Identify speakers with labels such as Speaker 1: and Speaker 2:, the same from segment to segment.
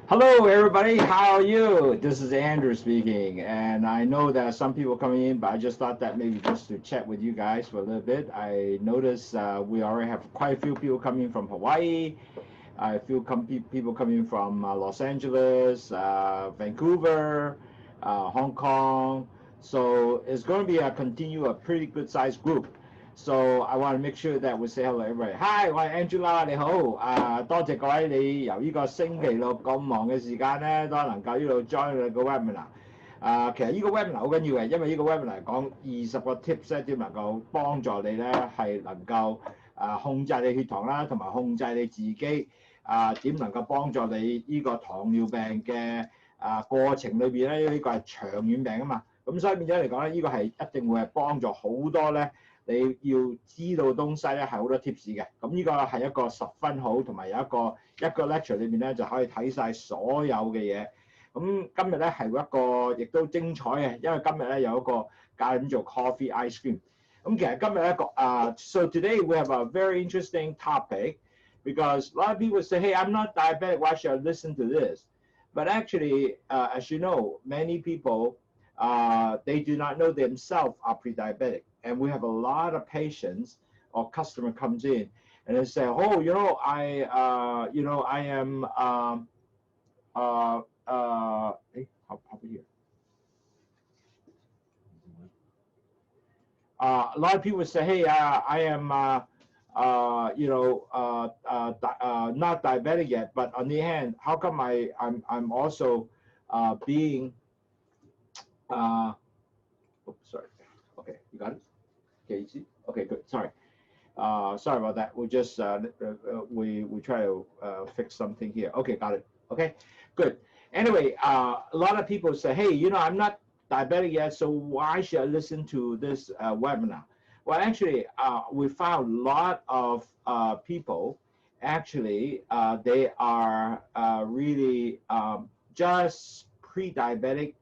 Speaker 1: Hello, everybody. How are you? This is Andrew speaking, and I know that some people coming in, but I just thought that maybe just to chat with you guys for a little bit. I noticed we already have quite a few people coming from Hawaii. I feel people coming from Los Angeles, Vancouver, Hong Kong. So it's going to be a pretty good sized group. So I want to make sure that we say hello to everybody. Hi，我係 Angela，你好。多謝各位你由呢個星期六咁忙嘅時間咧，都能夠呢度 join 你個 webinar。其實呢個 webinar 好緊要嘅，因為呢個 webinar 講20個 tips 咧，點能夠幫助你咧係能夠控制你血糖啦，同埋控制你自己點能夠幫助你呢個糖尿病嘅過程裏邊咧，呢個係長遠病啊嘛。咁所以變咗嚟講咧，呢個係一定會係幫助好多咧。你要知道東西咧係好多 tips 嘅，咁呢個係一個十分好，同埋有一個 lecture 裏面咧就可以睇晒所有嘅嘢。咁今日咧係一個亦都精彩嘅，因為今日咧有一個教點做 coffee ice cream。咁其實今日咧so today we have a very interesting topic because a lot of people say, hey, I'm not diabetic, why should I listen to this? But actually, as you know, many people they do not know themselves are pre-diabetic. And we have a lot of patients or customer comes in and they say, oh, I am, hey, how here? A lot of people say, hey, I am, not diabetic yet, but on the hand, how come I'm also being, oops, sorry. Okay, you got it? Okay, you see? Okay, good. Sorry. Sorry about that. We just we try to fix something here. Okay, got it. Okay, good. Anyway, a lot of people say, hey, I'm not diabetic yet, so why should I listen to this webinar? Well, actually, we found a lot of people. Actually, they are really just pre-diabetic,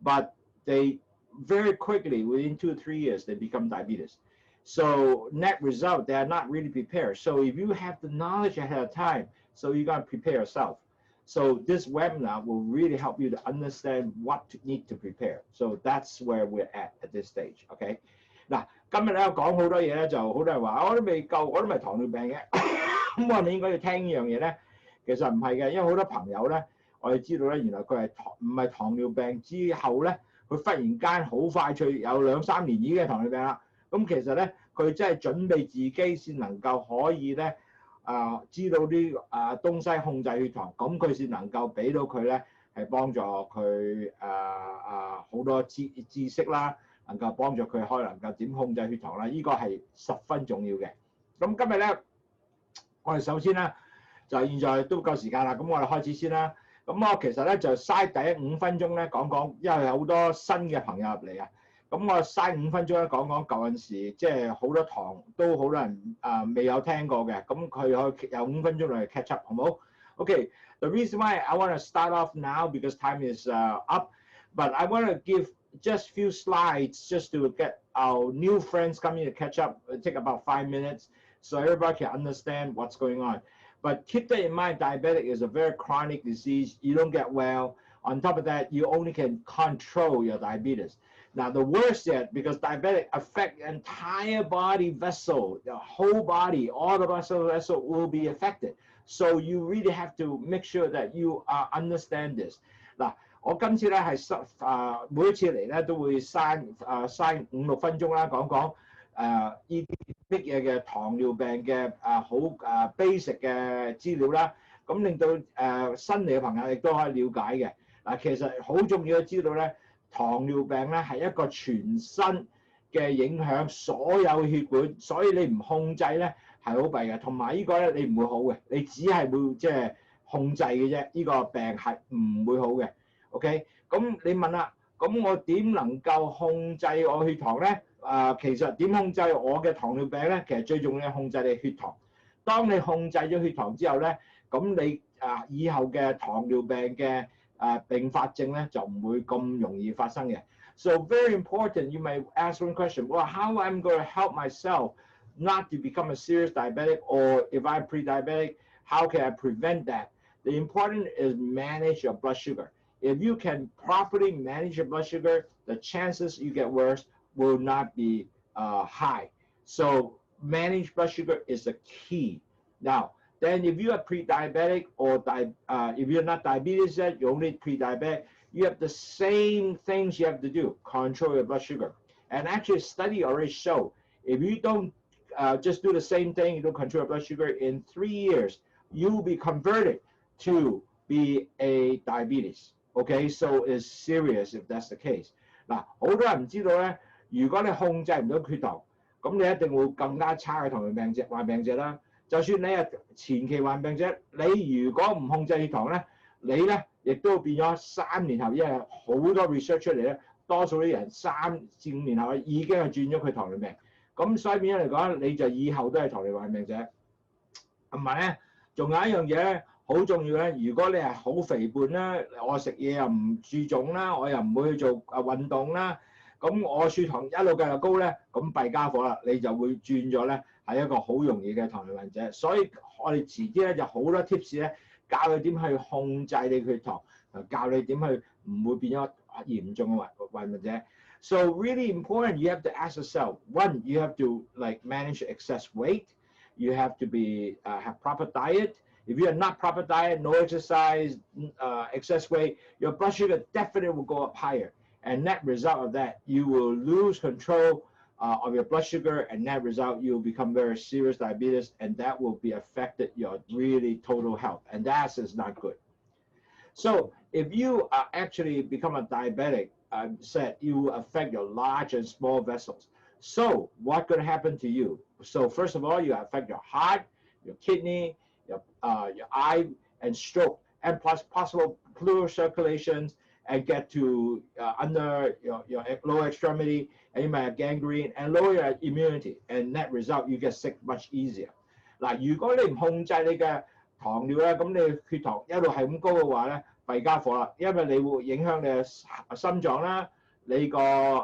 Speaker 1: but they very quickly, within 2 or 3 years, they become diabetes. So net result, they are not really prepared. So if you have the knowledge ahead of time, so you got to prepare yourself. So this webinar will really help you to understand what to need to prepare. So that's where we're at this stage. Okay. 嗱，今日咧講好多嘢咧，就好多人話我都未夠，我都唔係糖尿病嘅，咁我哋應該要聽呢樣嘢咧？其實唔係嘅，因為好多朋友咧，我哋知道咧，原來佢係唔係糖尿病之後咧。佢忽然間好快脆有2、3年已經係糖尿病啦。咁其實咧，佢真係準備自己先能夠可以咧知道啲東西控制血糖，咁佢先能夠俾到佢咧係幫助佢好多知識啦，能夠幫助佢能夠點控制血糖啦。呢個係十分重要嘅。咁今日咧，我哋首先咧就現在都夠時間啦，咁我哋開始先啦。咁我其實咧就嘥第一5分鐘咧講講，因為有好多新嘅朋友入嚟啊。咁我嘥5分鐘咧講講舊陣時，即係好多堂都好多人未有聽過嘅，咁佢可以有5分鐘嚟 catch up，好唔好 ？Okay, the reason why I want to start off now because time is up, but I want to give just few slides just to get our new friends coming to catch up. It'll take about 5 minutes so everybody can understand what's going on. But keep that in mind, diabetic is a very chronic disease. You don't get well. On top of that, you only can control your diabetes. Now, the worst yet, because diabetic affect the entire body vessel, the whole body, all the vessel will be affected. So you really have to make sure that you understand this. 嗱，我今次咧係每一次嚟咧都會嘥5、6分鐘啦，講講呢啲乜嘢嘅糖尿病嘅好basic 嘅資料啦，咁令到新嚟嘅朋友亦都可以了解嘅。嗱，其實好重要嘅知道咧，糖尿病咧係一個全身嘅影響所有血管，所以你唔控制咧係好弊嘅。同埋呢個咧你唔會好嘅，你只係會即係控制嘅啫，呢個病係唔會好嘅。OK， 咁你問啦，咁我點能夠控制我血糖咧？其實點控制我嘅糖尿病咧？其實最重要係控制你血糖。當你控制咗血糖之後咧，咁你以後嘅糖尿病嘅併發症咧就唔會咁容易發生嘅。So very important. You may ask one question. Well, how I'm going to help myself not to become a serious diabetic, or if I'm pre-diabetic, how can I prevent that? The important is manage your blood sugar. If you can properly manage your blood sugar, the chances you get worse will not be high. So manage blood sugar is the key. Now, then if you are pre-diabetic or if you're not diabetes yet, you're only pre-diabetic, you have the same things you have to do. Control your blood sugar. And actually, study already show if you don't just do the same thing, you don't control your blood sugar, in 3 years, you will be converted to be a diabetes. Okay, so it's serious if that's the case. 嗱，好多人唔知道咧，如果你控制唔到血糖，咁你一定會更加差嘅糖尿病者患病者啦。就算你係前期患病者，你如果唔控制血糖咧，你咧亦都變咗3年後，因為好多 research 出嚟咧，多數啲人3至5年後已經係轉咗佢糖尿病。咁所以變咗嚟講，你就以後都係糖尿患病者。同埋咧，仲有一樣嘢咧。好重要咧！如果你係好肥胖啦，我食嘢又唔注重啦，我又唔會去做運動啦，咁我血糖一路繼續高咧，咁弊家伙啦，你就會轉咗咧係一個好容易嘅糖尿病者。所以我哋遲啲咧就好多 tips 咧，教你點去控制你血糖，教你點去唔會變咗嚴重嘅患病者。So really important, you have to ask yourself. One, you have to like manage excess weight. You have to be have proper diet. If you are not proper diet, no exercise, excess weight, your blood sugar definitely will go up higher. And net result of that, you will lose control of your blood sugar, and net result, you will become very serious diabetes, and that will be affected your really total health, and that is not good. So if you actually become a diabetic, said you will affect your large and small vessels. So what could happen to you? So first of all, you affect your heart, your kidney, your eye, and stroke, and plus possible pleural circulations, and get to under your lower extremity, and you might have gangrene, and lower your immunity, and net result, you get sick much easier. 嗱，如果你唔控制你嘅糖尿咧，咁你血糖一路係咁高嘅話咧，弊家伙啦，因為你會影響你嘅心臟啦、你個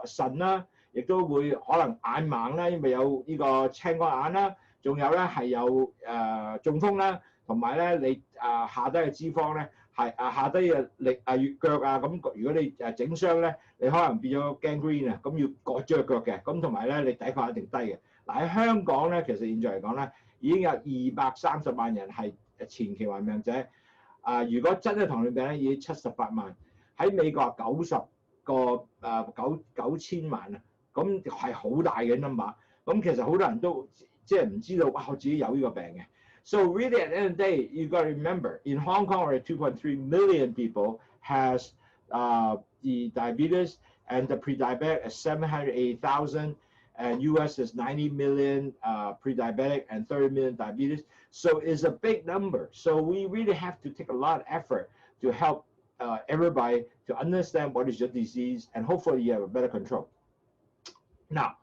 Speaker 1: 腎啦，亦都會可能眼盲啦，因為有呢個青光眼啦。仲有咧係有中風啦，同埋咧你下低嘅脂肪咧係下低嘅月腳啊，咁如果你整傷咧，你可能變咗 gangrene 啊，咁要割咗個腳嘅，咁同埋咧你抵抗一定低嘅。嗱喺香港咧，其實現在嚟講咧，已經有230萬人係前期患病者，如果真係糖尿病咧，已經78萬，喺美國90個9千萬啊，咁係好大嘅 number， 咁其實好多人都即係唔知道哇，我自己有呢個病嘅。So really at the end of the day, you got to remember, in Hong Kong, already 2.3 million people has the diabetes, and the pre-diabetic is 780,000, and US is 90 million pre-diabetic and 30 million diabetes. So it's a big number. So we really have to take a lot of effort to help everybody to understand what is your disease, and hopefully you have a better control. Now,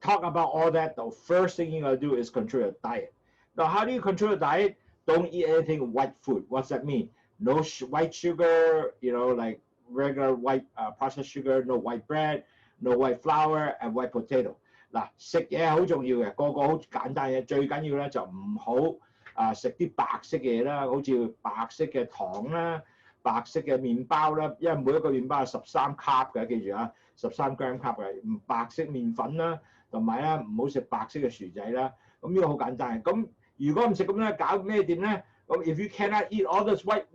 Speaker 1: talk about all that, the first thing you gotta do is control your diet. Now, how do you control your diet? Don't eat anything white food. What's that mean? No white sugar, like regular white processed sugar, no white bread, no white flour, and white potato. 嗱，食嘢好重要嘅，個個好簡單嘅，最緊要咧就唔好食啲白色嘅嘢啦，好似白色嘅糖啦、白色嘅麵包啦，因為每一個麵包係13 carb 嘅，記住啊，13 gram carb 嘅，白色麵粉啦。同埋咧唔好食白色嘅薯仔啦，咁呢個好簡單嘅。咁如果唔食咁咧，搞咩掂咧？咁 if you cannot eat all this white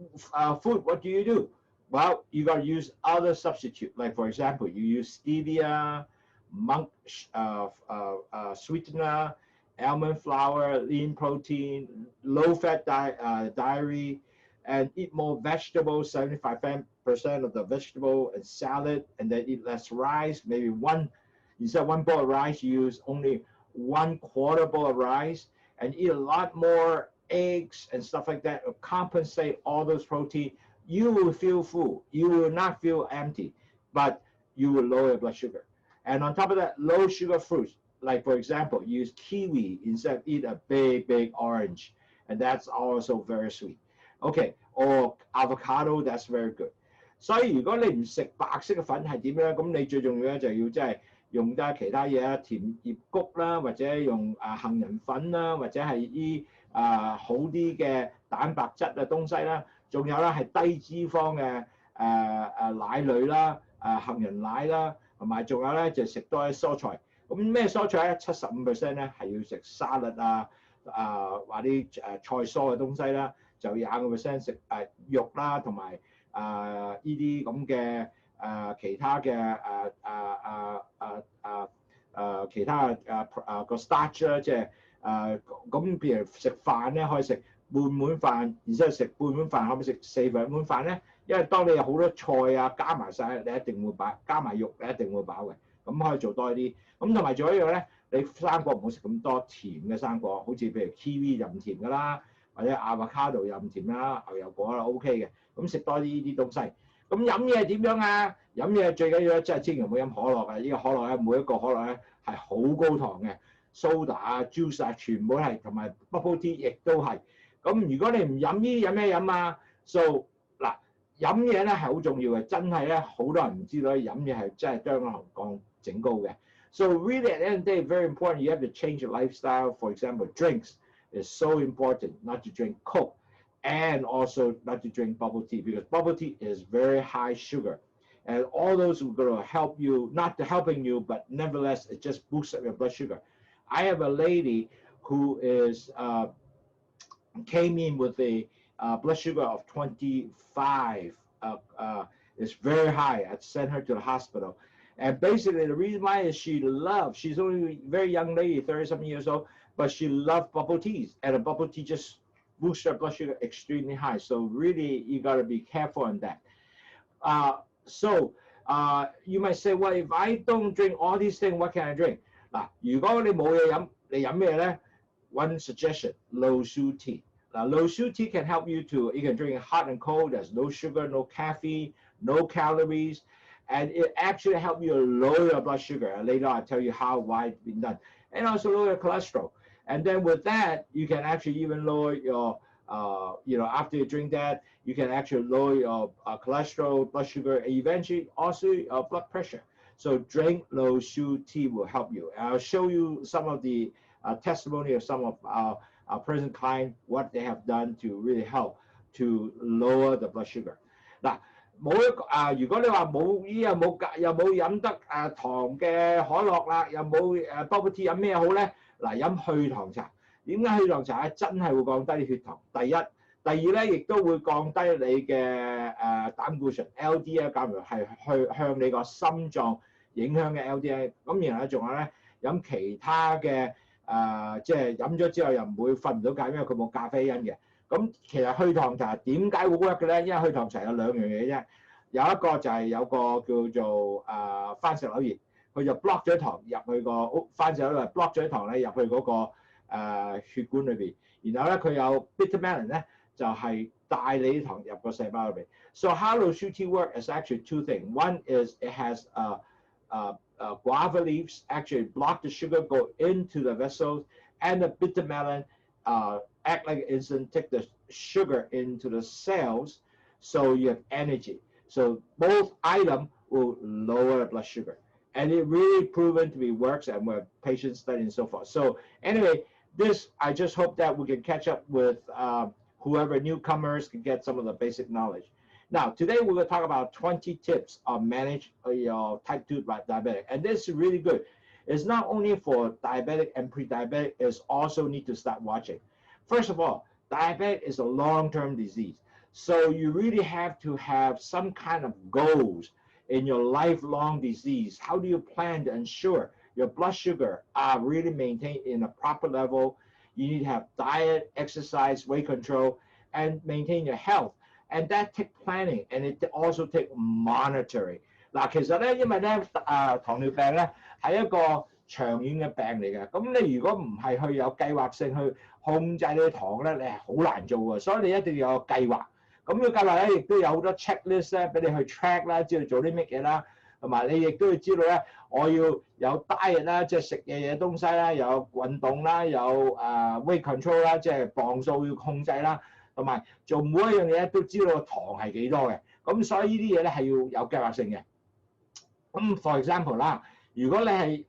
Speaker 1: food, what do you do? Well, you got to use other substitute. Like for example, you use stevia, monk sweetener, almond flour, lean protein, low-fat dairy, and eat more vegetables, 75% of the vegetable and salad, and then eat less rice, maybe instead of 1 bowl of rice, you use only 1/4 bowl of rice, and eat a lot more eggs and stuff like that to compensate all those protein. You will feel full. You will not feel empty, but you will lower your blood sugar. And on top of that, low sugar fruits, like for example, use kiwi instead of eat a big orange, and that's also very sweet. Okay, or avocado, that's very good. 所以如果你唔食白色嘅粉係點咧？咁你最重要咧就要即係用得其他嘢啊，甜葉菊啦，或者用杏仁粉啦，或者係啲好啲嘅蛋白質嘅東西啦，仲有咧係低脂肪嘅奶類啦，杏仁奶啦，同埋仲有咧就食多啲蔬菜。咁咩蔬菜咧？75%咧係要食沙律或啲菜蔬嘅東西啦，就20% 食肉啦，同埋呢啲咁嘅其他嘅其他個 starch 啦，即係咁譬如食飯咧可以食半碗飯，然之後食半碗飯可唔可以食4碗飯咧？因為當你有好多菜加埋晒，你一定會飽，加埋肉你一定會飽嘅。咁可以做多啲。咁同埋仲有一樣咧，你生果唔好食咁多甜嘅生果，好似譬如 kiwi 就唔甜㗎啦，或者 avocado 又唔甜啦，牛油果啦 OK 嘅。咁食多啲呢啲東西。咁飲嘢點樣啊？飲嘢最緊要咧，真係千祈唔好飲可樂啊！呢個可樂咧，每一個可樂咧係好高糖嘅 ，soda juice 全部係，同埋 bubble tea 亦都係。咁如果你唔飲呢啲，飲咩飲啊 ？So 嗱，飲嘢咧係好重要嘅，真係咧好多人唔知道飲嘢係真係將個含降整高嘅。So really at the end of the day, very important. You have to change your lifestyle. For example, drinks is so important. Not to drink Coke, and also not to drink bubble tea because bubble tea is very high sugar, and all those are going to help you, not helping you, but nevertheless, it just boosts up your blood sugar. I have a lady who is came in with a blood sugar of 25. It's very high. I sent her to the hospital. And basically, the reason why is she's only a very young lady, 30-something years old, but she loved bubble teas. And a bubble tea just boosts her blood sugar extremely high. So really, you got to be careful on that. You might say, well, if I don't drink all these things, what can I drink? 嗱，如果你冇嘢飲，你飲咩咧 ？One suggestion, Lowsutea. Now, Lowsutea can help you can drink hot and cold. There's no sugar, no caffeine, no calories. And it actually helps you lower your blood sugar. And later I'll tell you why it's been done. And also lower your cholesterol. And then with that, you can actually even lower your, after you drink that, you can actually lower your cholesterol, blood sugar, and eventually also your blood pressure. So drink Lowsutea will help you. And I'll show you some of the testimony of some of our present clients, what they have done to really help to lower the blood sugar. Now, 如果你話冇又冇飲得糖嘅可樂啦，又冇bubble tea 飲咩好咧？嗱，飲去糖茶。點解去糖茶咧？真係會降低血糖。第一，第二咧，亦都會降低你嘅膽固醇 LDL 減弱，係向你個心臟影響嘅 LDL。咁然後咧，仲有咧飲其他嘅即係飲咗之後又唔會瞓唔到覺，因為佢冇咖啡因嘅。咁其實去糖茶點解會 work 嘅咧？因為去糖茶有兩樣嘢啫，有一個就係有個叫做番石榴葉，佢就 block 咗糖入去個番石榴葉 block 咗糖咧入去嗰個血管裏邊，然後咧佢有 bitter melon 咧就係帶你啲糖入個細胞裏邊。So how Lowsutea work is actually two things. One is it has guava leaves actually block the sugar go into the vessels, and the bitter melon act like insulin, take the sugar into the cells, so you have energy. So both items will lower blood sugar, and it really proven to be works and with patient study and so forth. So anyway, I just hope that we can catch up with whoever newcomers can get some of the basic knowledge. Now today we're going to talk about 20 tips on manage your type 2 diabetic, and this is really good. It's not only for diabetic and pre-diabetic, it's also need to start watching. First of all, diabetes is a long-term disease. So you really have to have some kind of goals in your lifelong disease. How do you plan to ensure your blood sugar are really maintained in a proper level? You need to have diet, exercise, weight control, and maintain your health. And that takes planning, and it also takes monitoring. 嗱，其實咧，因為咧，糖尿病咧係一個長遠嘅病嚟嘅。咁你如果唔係去有計劃性去控制你嘅糖咧，你係好難做嘅。所以你一定要有計劃。咁個計劃咧，亦都有好多 checklist 咧，俾你去 track 啦，知道做啲乜嘢啦。同埋你亦都要知道咧，我要有 diet 啦，即係食嘢東西啦，有運動啦，有weight control 啦，即係磅數要控制啦。同埋做每一樣嘢都知道個糖係幾多嘅。咁所以呢啲嘢咧係要有計劃性嘅。咁 for example 啦。如果你係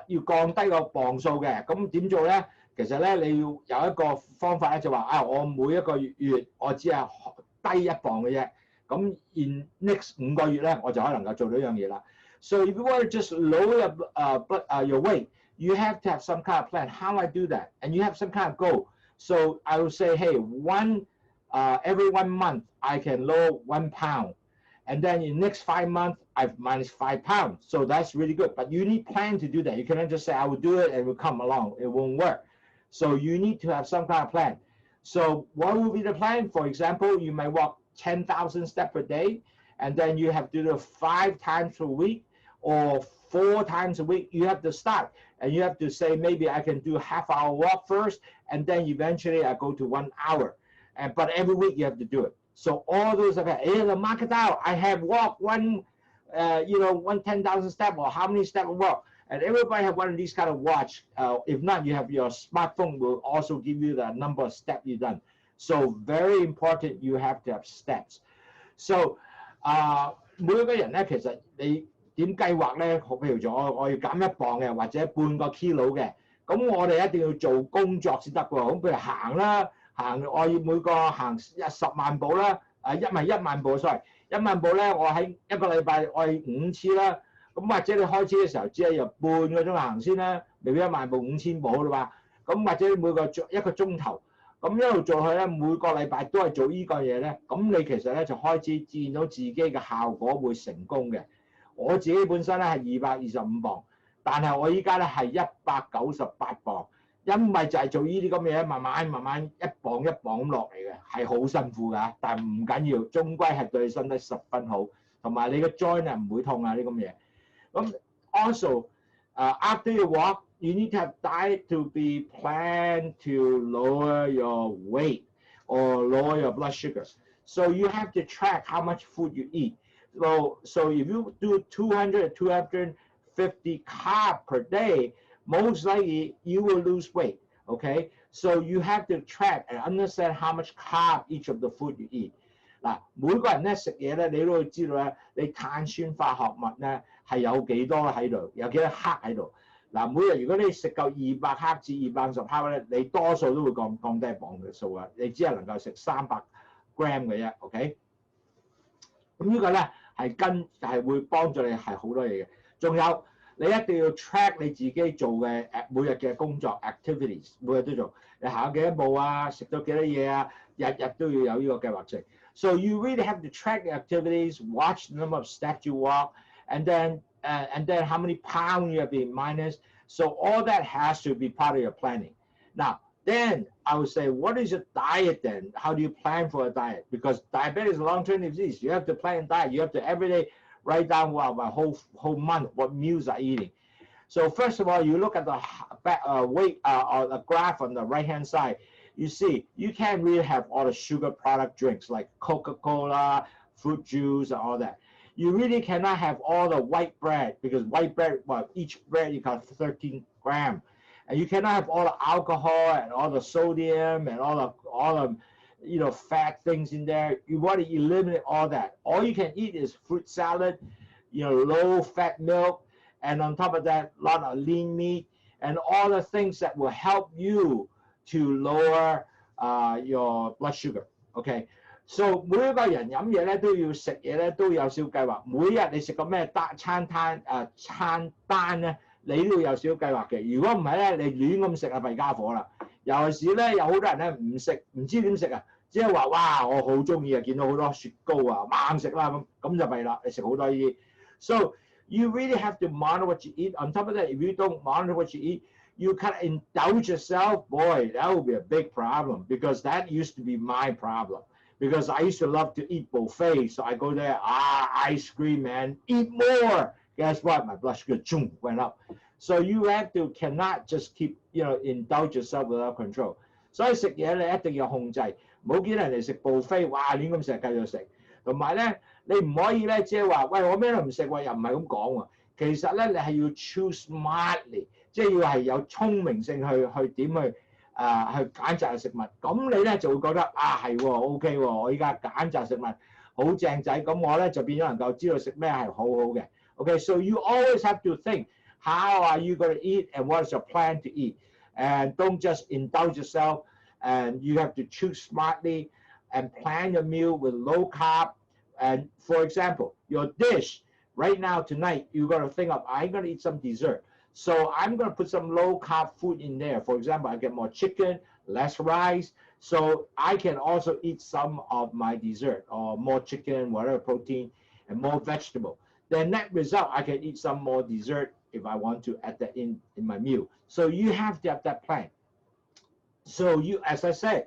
Speaker 1: 要降低個磅數嘅，咁點做咧？其實咧你要有一個方法咧，就話我每一個月我只係低1磅嘅啫。咁 in next 5個月咧，我就可能夠做到呢樣嘢啦。So if you want to just lower your weight, you have to have some kind of plan. How I do that? And you have some kind of goal. So I will say, hey, every 1 month I can lower 1 pound. And then in the next 5 months, I've managed 5 pounds. So that's really good. But you need plan to do that. You cannot just say, I will do it and it will come along. It won't work. So you need to have some kind of plan. So what will be the plan? For example, you may walk 10,000 steps per day, and then you have to do it 5 times a week or 4 times a week. You have to start, and you have to say, maybe I can do a half-hour walk first, and then eventually I go to 1 hour. But every week you have to do it. So all those are, mark it out. I have walked one 10,000 steps, or how many steps I walk. And everybody have one of these kind of watch. If not, you have your smartphone will also give you the number of steps you've done. So very important, you have to have steps. So 每個人咧，其實你點計劃咧？譬如咗我要減1磅嘅，或者半個 kilo 嘅，咁我哋一定要做工作先得喎。咁譬如行啦，我要每個行10萬步啦，1萬步 ，sorry， 1萬步咧，我喺一個禮拜我係5次啦。咁或者你開始嘅時候只係由半個鐘行先啦，未必1萬步5000步啦嘛。咁或者每個1個鐘頭，咁一路做去咧，每個禮拜都係做呢個嘢咧，咁你其實咧就開始見到自己嘅效果會成功嘅。我自己本身咧係225磅，但係我依家咧係198磅，因為就係做呢啲咁嘅嘢，慢慢一磅一磅咁落嚟嘅，係好辛苦㗎，但係唔緊要，終歸係對你身體十分好，同埋你嘅 joint 係唔會痛啊呢咁嘢。Also, after you walk, you need to have diet to be planned to lower your weight or lower your blood sugars. So you have to track how much food you eat. So if you do 200 to 250 carbs per day, most likely you will lose weight. Okay, so you have to track and understand how much carb each of the food you eat. 嗱，每個人咧食嘢咧，你都會知道咧，你碳酸化合物咧係有幾多喺度，有幾多克喺度。嗱，每日如果你食夠200克至250克咧，你多數都會降低1磅嘅數啊，你只係能夠食300 gram 嘅啫 ，OK？ 咁呢個咧係會幫助你係好多嘢嘅。仲有你一定要 track 你自己做嘅每日嘅工作 activities， 每日都做，你行咗幾多步啊，食咗幾多嘢啊，日日都要有呢個計劃性。So you really have to track the activities, watch the number of steps you walk, and then how many pounds you have been minus. So all that has to be part of your planning. Now, then I would say, what is your diet then? How do you plan for a diet? Because diabetes is a long-term disease. You have to plan a diet. You have to every day write down a whole month what meals are eating. So first of all, you look at the weight or the graph on the right-hand side. You see, you can't really have all the sugar product drinks like Coca-Cola, fruit juice, and all that. You really cannot have all the white bread because white bread, well, each bread you got 13 grams. And you cannot have all the alcohol and all the sodium and all the fat things in there. You want to eliminate all that. All you can eat is fruit salad, low-fat milk, and on top of that, a lot of lean meat and all the things that will help you to lower your blood sugar. Okay, so 每一個人飲嘢咧都要食嘢咧都有少計劃。每日你食個咩餐單咧，你都要有少計劃嘅。如果唔係咧，你亂咁食啊，弊家伙啦。尤其是咧，有好多人咧唔知點食啊，只係話哇我好中意啊，見到好多雪糕啊，猛食啦咁就弊啦，你食好多呢啲。So you really have to monitor what you eat. On top of that, if you don't monitor what you eat, you kind of indulge yourself, boy, that would be a big problem because that used to be my problem. Because I used to love to eat buffet, so I go there, ice cream, man, eat more. Guess what? My blood sugar went up. So you cannot just keep, indulge yourself without control. 所以食嘢你一定要控制，唔好見人哋食 buffet， 哇亂咁食繼續食。同埋咧，你唔可以咧，即係話，喂我咩都唔食喎，又唔係咁講喎。其實咧，你係要 choose smartly。即係要係有聰明性去點去揀擇食物，咁你咧就會覺得係喎 OK 喎，我依家揀擇食物好正仔，咁我咧就變咗能夠知道食咩係好好嘅。Okay, so you always have to think how are you going to eat and what is your plan to eat, and don't just indulge yourself. And you have to choose smartly and plan your meal with low carb. And for example, your dish right now tonight, you're going to think of I'm going to eat some dessert. So I'm going to put some low carb food in there. For example, I get more chicken, less rice. So I can also eat some of my dessert or more chicken, whatever protein, and more vegetable. Then net result, I can eat some more dessert if I want to add that in my meal. So you have to have that plan. So you, as I said,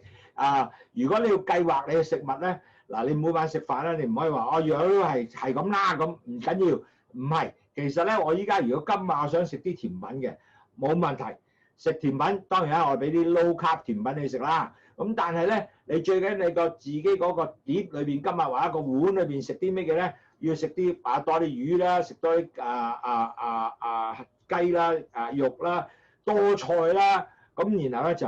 Speaker 1: 如果你要計劃你嘅食物咧，嗱你每晚食飯咧，你唔可以話我樣都係咁啦，咁唔緊要，唔係。其實咧，我依家如果今晚我想食啲甜品嘅，冇問題。食甜品當然啦，我俾啲 low carb 甜品你食啦。咁但係咧，你最緊你個自己嗰個碟裏邊，今日或者個碗裏邊食啲咩嘅咧？要食啲多啲魚啦，食多啲雞啦、肉啦、多菜啦，咁然後咧就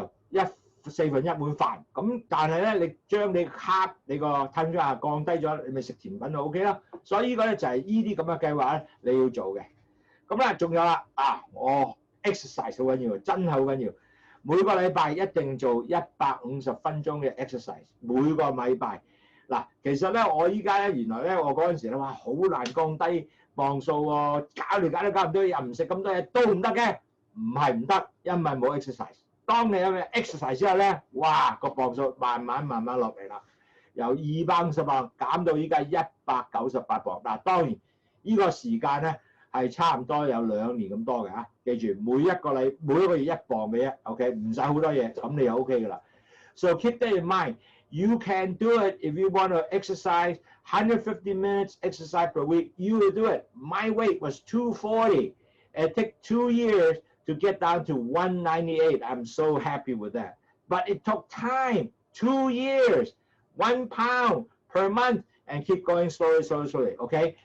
Speaker 1: 4分1碗飯。咁但係咧，你將你卡你個碳水化降低咗，你咪食甜品就 OK 啦。所以呢個咧就係呢啲咁嘅計劃咧，你要做嘅。咁咧仲有啦，我 exercise 好緊要，真係好緊要。每個禮拜一定做150分鐘嘅 exercise， 每個禮拜。嗱，其實咧，我依家咧，原來咧，我嗰陣時咧，哇，好難降低磅數喎，搞嚟搞去搞唔到，又唔食咁多嘢，都唔得嘅。唔係唔得，因為冇 exercise。當你有 exercise 之後咧，哇，個磅數慢慢落嚟啦，由250磅減到依家198磅。嗱，當然呢個時間咧係差唔多有2年咁多嘅嚇。記住每一個月1磅嘅啫 ，OK， 唔使好多嘢，咁你就 OK 噶啦。So keep that in mind. You can do it if you want to exercise 150 minutes exercise per week. You will do it. My weight was 240. It took 2 years to get down to 198. I'm so happy with that. But it took time, 2 years, 1 pound per month, and keep going slowly. Okay.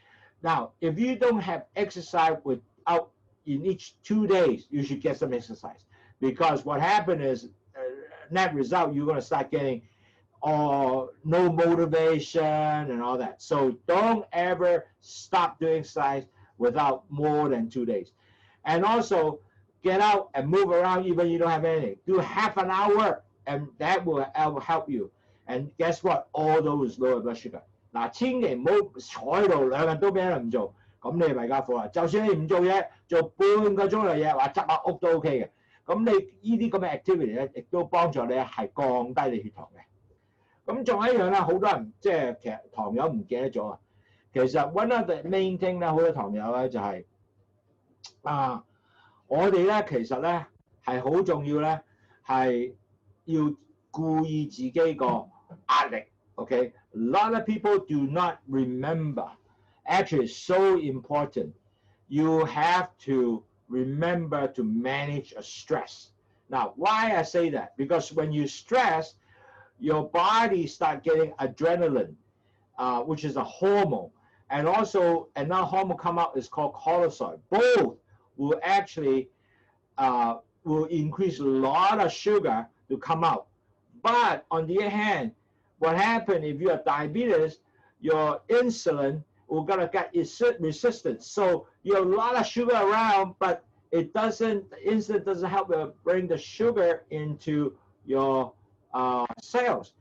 Speaker 1: Now, if you don't have exercise without in each 2 days, you should get some exercise, because what happened is net result you're going to start getting no motivation and all that. So don't ever stop doing exercise without more than 2 days. And also get out and move around even you don't have anything. Do half an hour and that will help you. And guess what? All those lower blood sugar. 嗱，千祈唔好坐喺度2日都俾人唔做，咁你咪家伙啦。就算你唔做嘢，做半個鐘頭嘢，話執下屋都 OK 嘅。咁你呢啲咁嘅 activity 咧，亦都幫助你係降低你血糖嘅。咁仲有一樣咧，好多人即係其實糖友唔記得咗啊。其實 one of the main thing 咧，好多糖友咧就係我哋咧其實咧係好重要咧，係要顧意自己個壓力。Okay, a lot of people do not remember. Actually, it's so important. You have to remember to manage a stress. Now, why I say that? Because when you stress, your body start getting adrenaline, which is a hormone, and also another hormone come out is called cortisol. Both will actually will increase a lot of sugar to come out. But on the other hand, what happens if you have diabetes, your insulin will gonna get resistant. So you have a lot of sugar around, but the insulin doesn't help you bring the sugar into your cells.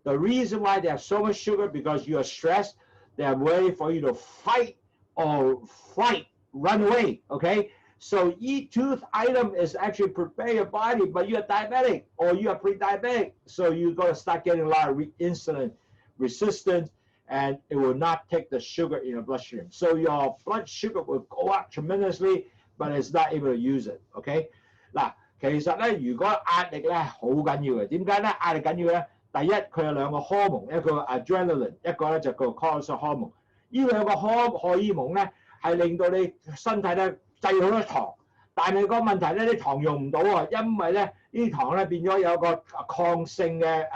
Speaker 1: The reason why they have so much sugar because you are stressed, they are ready for you to fight or flight, run away, okay? So eat tooth item is actually prepare your body, but you're diabetic or you are pre-diabetic. So you're going to start getting a lot of insulin resistance and it will not take the sugar in your bloodstream. So your blood sugar will go up tremendously, but it's not able to use it, okay? 嗱，其實咧，如果壓力咧好緊要嘅，點解咧？壓力緊要咧？第一，佢有兩個荷爾蒙，一個 adrenaline， 一個咧就叫 cortisol 荷爾蒙。呢兩個荷爾蒙咧係令到你身體咧製好多糖，但係個問題咧啲糖用唔到喎，因為咧呢啲糖咧變咗有個抗性嘅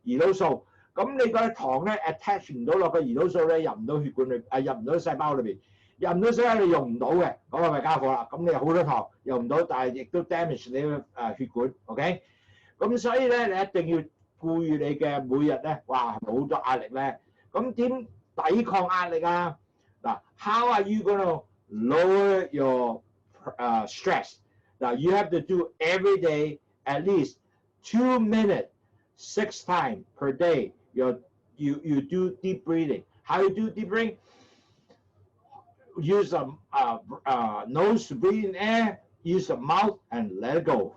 Speaker 1: 胰島素，咁你個糖咧 attach 唔到落個胰島素咧入唔到血管裏，入唔到細胞裏邊，入唔到細胞你用唔到嘅，咁咪家伙啦，咁你好多糖用唔到，但係亦都 damage 你嘅血管 ，OK？ 咁所以咧你一定要顧住你嘅每日咧，哇好多壓力咧，咁點抵抗壓力啊？嗱 ，How are you gonna lower your stress? Now you have to do every day at least 2 minutes, 6 times per day. You do deep breathing. How you do deep breathing? Use a nose to breathe in air. Use the mouth and let it go.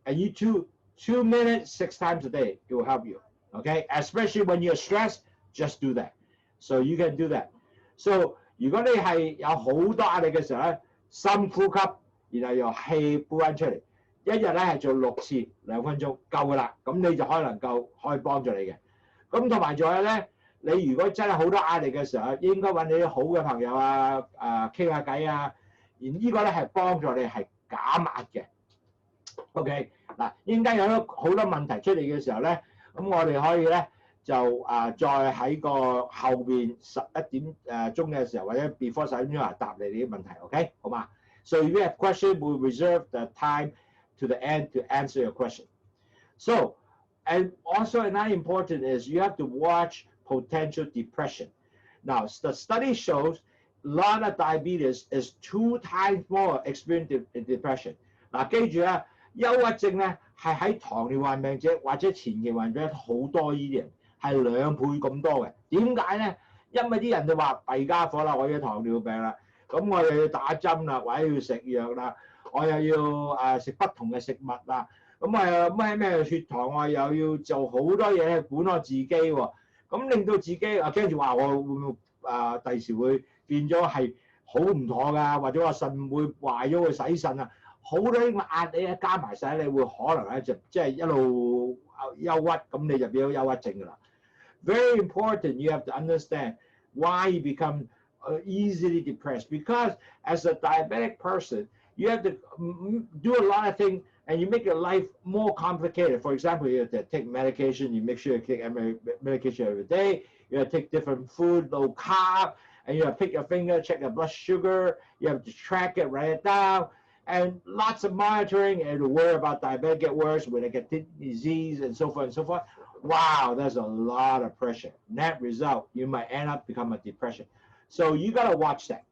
Speaker 1: And you 2 minutes, 6 times a day. It will help you. Okay, especially when you're stressed, just do that. So you can do that. So 如果你係有好多壓力嘅時候咧，深呼吸，然後由氣呼翻出嚟，一日咧係做6次，2分鐘夠㗎啦。咁你就可以幫助你嘅。咁同埋仲有咧，你如果真係好多壓力嘅時候，應該揾你啲好嘅朋友啊，傾下偈啊。而呢個咧係幫助你係減壓嘅。OK 嗱，應該有好多問題出嚟嘅時候咧，咁我哋可以咧。就再喺個後邊11點鐘嘅時候，或者 before 11點鐘答你哋啲問題 ，OK 好嘛 ？So if you have question, we'll reserve the time to the end to answer your question. So, and also another important is you have to watch potential depression. Now, the study shows a lot of diabetes is 2 times more experienced depression. 嗱，記住啊，憂鬱症咧係喺糖尿患病者或者前期患者好多呢啲人。係2倍咁多嘅，點解咧？因為啲人就話弊家伙啦，我有糖尿病啦，咁我又要打針啦，或者要食藥啦，我又要食不同嘅食物啦，咁咩血糖我又要做好多嘢管我自己喎，咁令到自己驚住話我會唔會第時會變咗係好唔妥㗎，或者話腎會壞咗會洗腎啊，好多呢個壓力咧加埋晒，你會可能咧就即係一路憂鬱，咁你就變咗憂鬱症㗎啦。Very important, you have to understand why you become easily depressed. Because as a diabetic person, you have to do a lot of things and you make your life more complicated. For example, you have to take medication, you make sure you take medication every day. You have to take different food, low carb, and you have to pick your finger, check your blood sugar. You have to track it, write it down. And lots of monitoring and worry about diabetes get worse when they get disease and so forth and so forth. Wow, that's a lot of pressure. Net result, you might end up become a depression. So you got to watch that.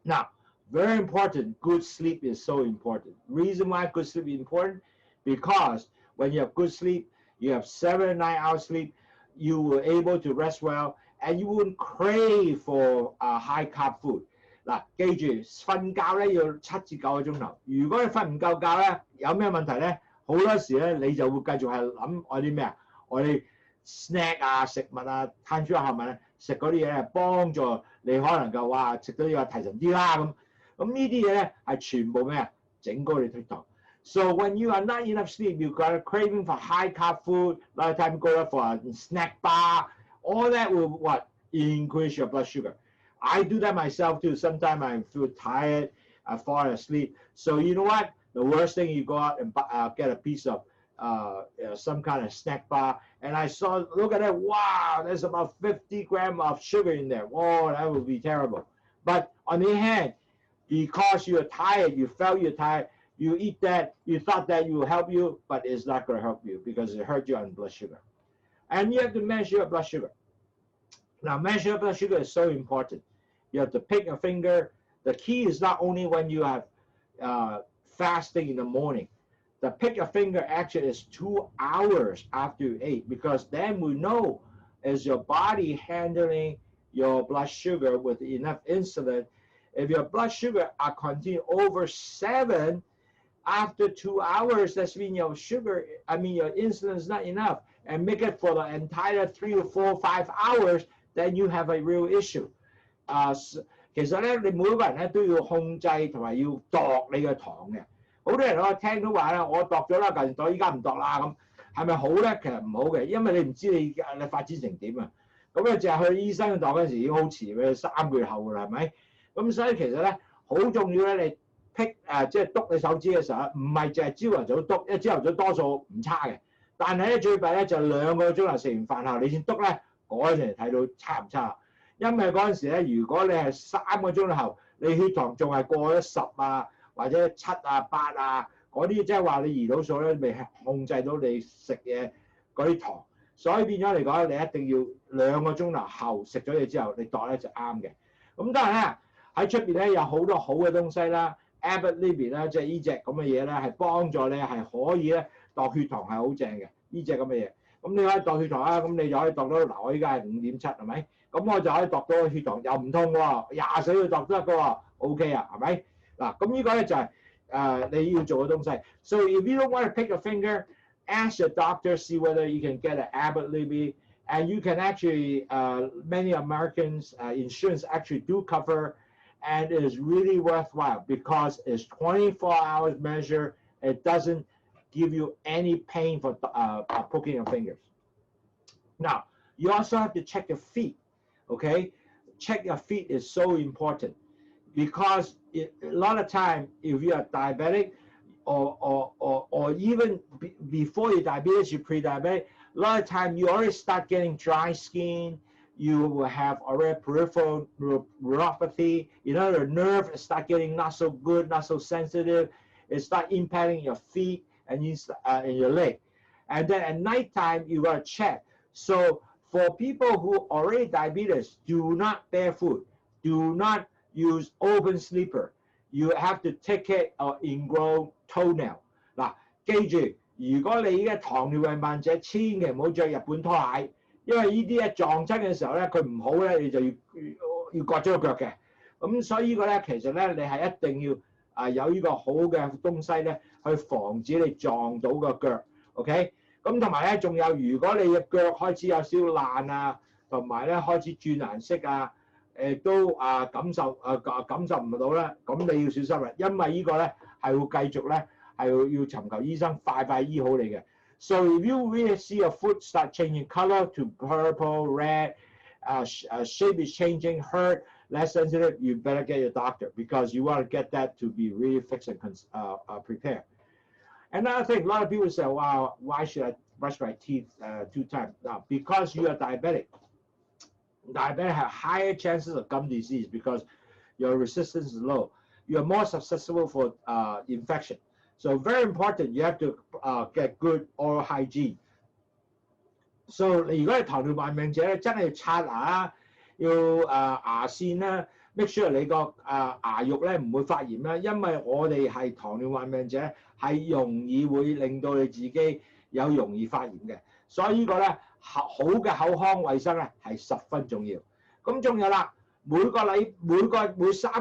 Speaker 1: Now, very important, good sleep is so important. Reason why good sleep is important, because when you have good sleep, you have 7 or 9 hours sleep, you will able to rest well, and you won't crave for high carb food. 嗱，記住瞓覺咧要7至9個鐘頭。如果你瞓唔夠覺咧，有咩問題咧？好多時咧你就會繼續係諗我啲咩啊？我哋 snack 啊、食物啊、碳水化合物咧，食嗰啲嘢係幫助你可能夠哇食到呢個提神啲啦咁。咁呢啲嘢咧係全部咩啊？整高你血糖。So when you are not enough sleep, you got a craving for high carb food. A lot of time go for a snack bar. All that will what increase your blood sugar. I do that myself too. Sometimes I feel tired, I fall asleep. So you know what? The worst thing you go out and get a piece of some kind of snack bar. And I saw, look at that, wow, there's about 50 grams of sugar in there. Oh, that would be terrible. But on the other hand, because you're tired, you felt you're tired, you eat that, you thought that it will help you, but it's not going to help you because it hurt you on blood sugar. And you have to measure your blood sugar. Now, measure your blood sugar is so important. You have to pick your finger. The key is not only when you have fasting in the morning. The pick your finger action is 2 hours after you ate, because then we know is your body handling your blood sugar with enough insulin. If your blood sugar are continue over 7 after 2 hours, that's mean your sugar, your insulin is not enough, and make it for the entire 3 or 4 or 5 hours, then you have a real issue. 其實咧，你每個人咧都要控制同埋要度你嘅糖嘅。好多人我聽到話咧，我度咗啦，近代依家唔度啦咁，係咪好咧？其實唔好嘅，因為你唔知你發展成點啊。咁你淨係去醫生度嗰陣時已經好遲，佢3個月後㗎啦，係咪？咁所以其實咧好重要咧，你即係篤你手指嘅時候，唔係淨係朝頭早篤，因為朝頭早多數唔差嘅。但係咧最弊咧就2個鐘頭食完飯後你先篤咧，嗰陣時睇到差唔差。因為嗰陣時咧，如果你係3個鐘頭後，你血糖仲係過咗10啊，或者7啊、8啊，嗰啲即係話你胰島素咧未控制到你食嘢嗰啲糖，所以變咗嚟講，你一定要2個鐘頭後食咗嘢之後，你度咧就啱嘅。咁當然啦，喺出邊咧有好多好嘅東西啦 ，Abbott 呢邊咧即係呢隻咁嘅嘢咧係幫助你係可以咧度血糖係好正嘅，呢隻咁嘅嘢。咁你可以度血糖啦，咁你就可以度到嗱，我依家係5.7係咪？咁我就可以度到個血糖又唔痛喎，24要度都得嘅喎 ，OK 啊，係咪？嗱，咁呢個咧就係你要做嘅東西。So if you don't want to pick a finger, ask your doctor, see whether you can get an Abbott Libby, and you can actually, many Americans insurance actually do cover, and it is really worthwhile because it's 24 hours measure. It doesn't give you any pain for poking your fingers. Now, you also have to check your feet, okay? Check your feet is so important because a lot of time, if you are diabetic, or even before you're diabetes, you're pre-diabetic, a lot of time you already start getting dry skin, you will have already peripheral neuropathy, you know, the nerve start getting not so good, not so sensitive, it start impacting your feet and your leg. And then at nighttime, you gotta check. So for people who already diabetes, do not barefoot, do not use open sleeper. You have to take care of ingrown toenail. 嗱，記住，如果你嘅糖尿病患者，千祈唔好着日本拖鞋，因為呢啲咧撞親嘅時候咧，佢唔好咧，你就要割咗個腳嘅。咁所以呢個咧，其實咧，你係一定要有呢個好嘅東西咧，去防止你撞到個腳。OK， 咁同埋咧，仲有如果你嘅腳開始有少少爛啊，同埋咧開始轉顏色啊。都感受唔到咧，咁你要小心啦，因為呢個咧係會繼續咧係要尋求醫生快醫好你嘅。So if you really see your foot start changing color to purple, red, shape is changing, hurt, less sensitive, you better get your doctor because you want to get that to be really fixed and prepared. Another thing, a lot of people say, wow, why should I brush my teeth 2 times? Now, because you are diabetic. Diabetes have higher chances of gum disease because your resistance is low. You're more susceptible for infection. So very important, you have to get good oral hygiene. So 如果係糖尿病病者咧，真係要刷牙，要牙線啦 ，make sure 你個牙肉咧唔會發炎啦，因為我哋係糖尿病病者係容易會令到你自己有容易發炎嘅，所以呢個咧。好嘅口腔衞生咧係十分重要。咁仲有啦，每3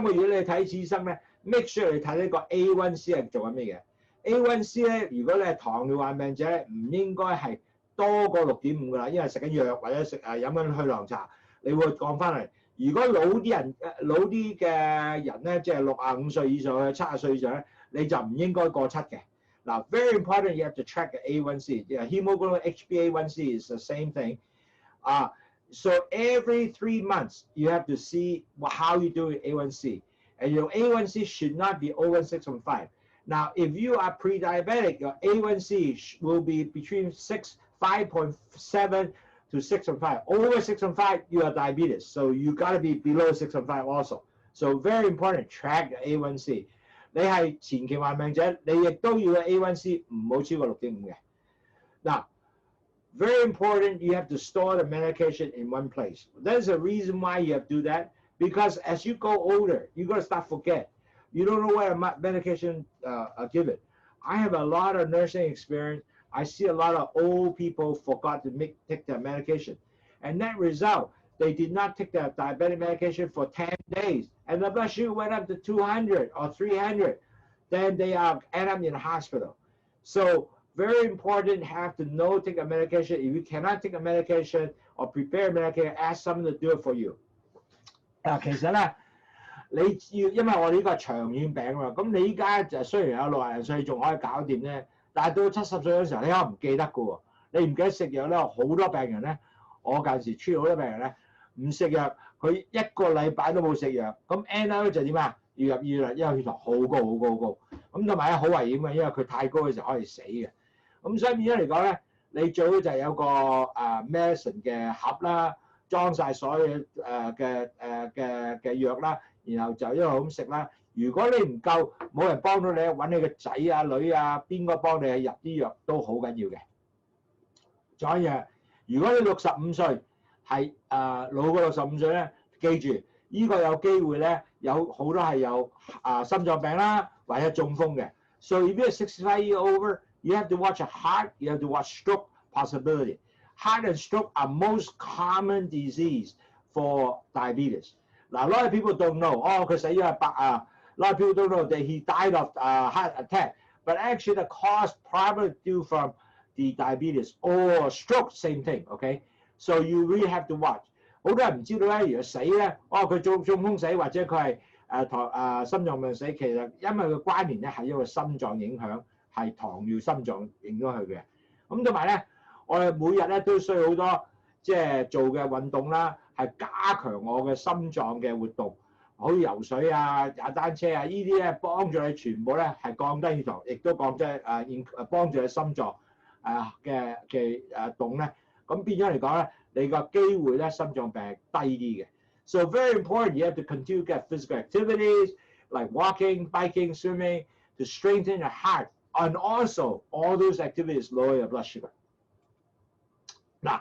Speaker 1: 個月你睇醫生咧 ，make sure 你睇呢個 A1C 係做緊咩嘅 ？A1C 咧，如果你係糖尿病病者咧，唔應該係多過6.5㗎啦，因為食緊藥或者飲緊去涼茶，你會降翻嚟。如果老啲嘅人咧，即係65歲以上去70歲以上咧，你就唔應該過7嘅。Now, very important, you have to track the A1C. Yeah, hemoglobin HbA1c is the same thing. So every 3 months, you have to see how you do with A1C. And your A1C should not be over 6.5. Now, if you are pre-diabetic, your A1C will be between 5.7 to 6.5. Over 6.5, you are diabetes. So you got to be below 6.5 also. So very important, track the A1C. 你係前期患病者，你亦都要嘅 A1C 唔好超過6.5嘅。Now, very important, you have to store the medication in one place. There's a reason why you have to do that, because as you go older, you're going to start forget. You don't know where medication are given. I have a lot of nursing experience. I see a lot of old people forgot to take their medication. And that result, they did not take their diabetic medication for 10 days. And the blood sugar went up to 200 or 300. Then they end up in the hospital. So very important, have to know take a medication. If you cannot take a medication or prepare a medication, ask someone to do it for you. 其實咧，你要因為我呢個係長遠病嘛，咁你依家就雖然有60歲仲可以搞掂咧，但係到70歲嗰時候，你可能唔記得嘅喎。你唔記得食藥咧，好多病人咧，我近時處理好多病人咧。唔食藥，佢1個禮拜都冇食藥，咁 end up 就點啊？要入醫院啦，因為血糖好高。咁同埋咧好危險嘅，因為佢太高嘅時候可以死嘅。咁所以變咗嚟講咧，你最好就係有個medicine 嘅盒啦，裝晒所有嘅藥啦，然後就一路咁食啦。如果你唔夠，冇人幫到你，揾你個仔啊、女啊，邊個幫你入啲藥都好緊要嘅。仲有一樣如果你65歲係老過65歲咧，記住呢個有機會咧有好多係有心臟病啦或者中風嘅。So if you're 65 years over, you have to watch a heart, you have to watch stroke possibility. Heart and stroke are most common disease for diabetes. Now, a lot of people don't know. Oh, because a lot of people don't know that he died of heart attack. But actually, the cause probably due from the diabetes or stroke, same thing. Okay, so you really have to watch. 好多人唔知道咧，如果死咧，佢中風死或者佢係心臟病死，其實因為個關聯咧係因為心臟影響，係糖尿心臟影響佢嘅。咁同埋咧，我哋每日咧都需要好多即係做嘅運動啦，係加強我嘅心臟嘅活動，好似游水啊、踩單車啊，呢啲咧幫助你全部咧係降低血糖，亦都降低幫助你心臟嘅動咧。咁變咗嚟講咧，你個機會咧心臟病係低啲嘅。So very important, you have to continue to get physical activities like walking, biking, swimming to strengthen your heart, and also all those activities lower your blood sugar. 嗱，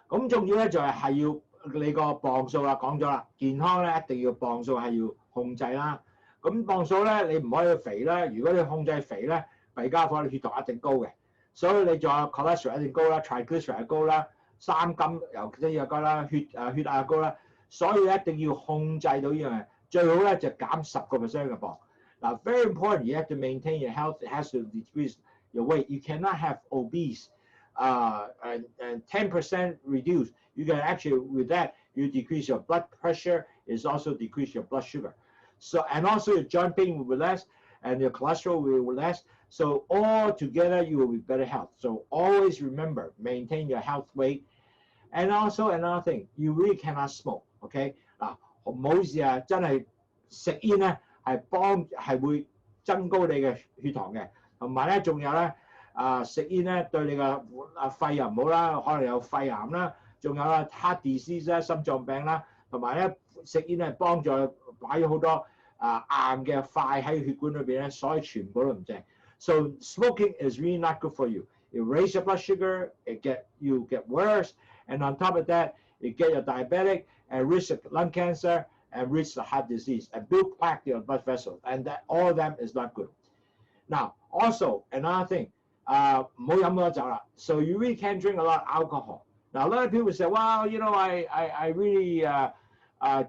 Speaker 1: 咁重要咧就係要你個磅數啦，講咗啦，健康咧一定要磅數係要控制啦。咁磅數咧你唔可以肥啦，如果你控制肥咧，弊家伙你血糖一定高嘅。所以你仲有 cholesterol 一定高啦 ，triglyceride 高啦，三金尤其又高啦，血壓高啦。所以一定要控制到呢樣嘢，最好咧就減10% 嘅磅。嗱 ，very important, you have to maintain your health. It has to decrease your weight. You cannot have obese, and 10% reduce. You can actually with that you decrease your blood pressure. Is also decrease your blood sugar. So and also your joint pain will be less, and your cholesterol will be less. So all together you will be better health. So always remember maintain your health weight. And also another thing, you really cannot smoke. OK 嗱，唔好意思啊，真係食煙咧係會增高你嘅血糖嘅，同埋咧仲有咧食煙咧對你嘅肺又唔好啦，可能有肺癌啦，仲有啦 heart disease 啦，心臟病啦，同埋咧食煙係幫助擺咗好多硬嘅塊喺血管裏邊咧，所以全部都唔正。So smoking is really not good for you. It raise your blood sugar, you get worse, and on top of that, you get your diabetic and risk of lung cancer and risk of heart disease and build plaque in your blood vessels, and that all of them is not good. Now, also another thing, 唔好飲多酒啦。So you really can't drink a lot of alcohol. Now, a lot of people say, well, you know, I really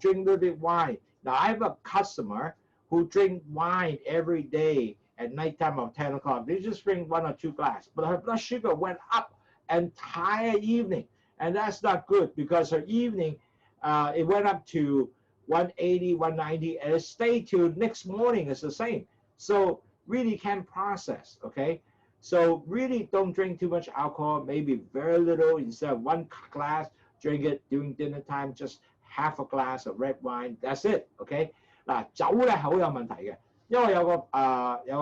Speaker 1: drink a little bit wine. Now, I have a customer who drink wine every day at nighttime of 10 o'clock. They just drink 1 or 2 glasses, but her blood sugar went up entire evening, and that's not good because her evening, it went up to 180, 190, and it stayed till next morning. It's the same. So really can't process, okay? So really don't drink too much alcohol, maybe very little. Instead of 1 glass, drink it during dinner time, just half a glass of red wine. That's it, okay? 嗱，酒咧係好有問題嘅，因為有個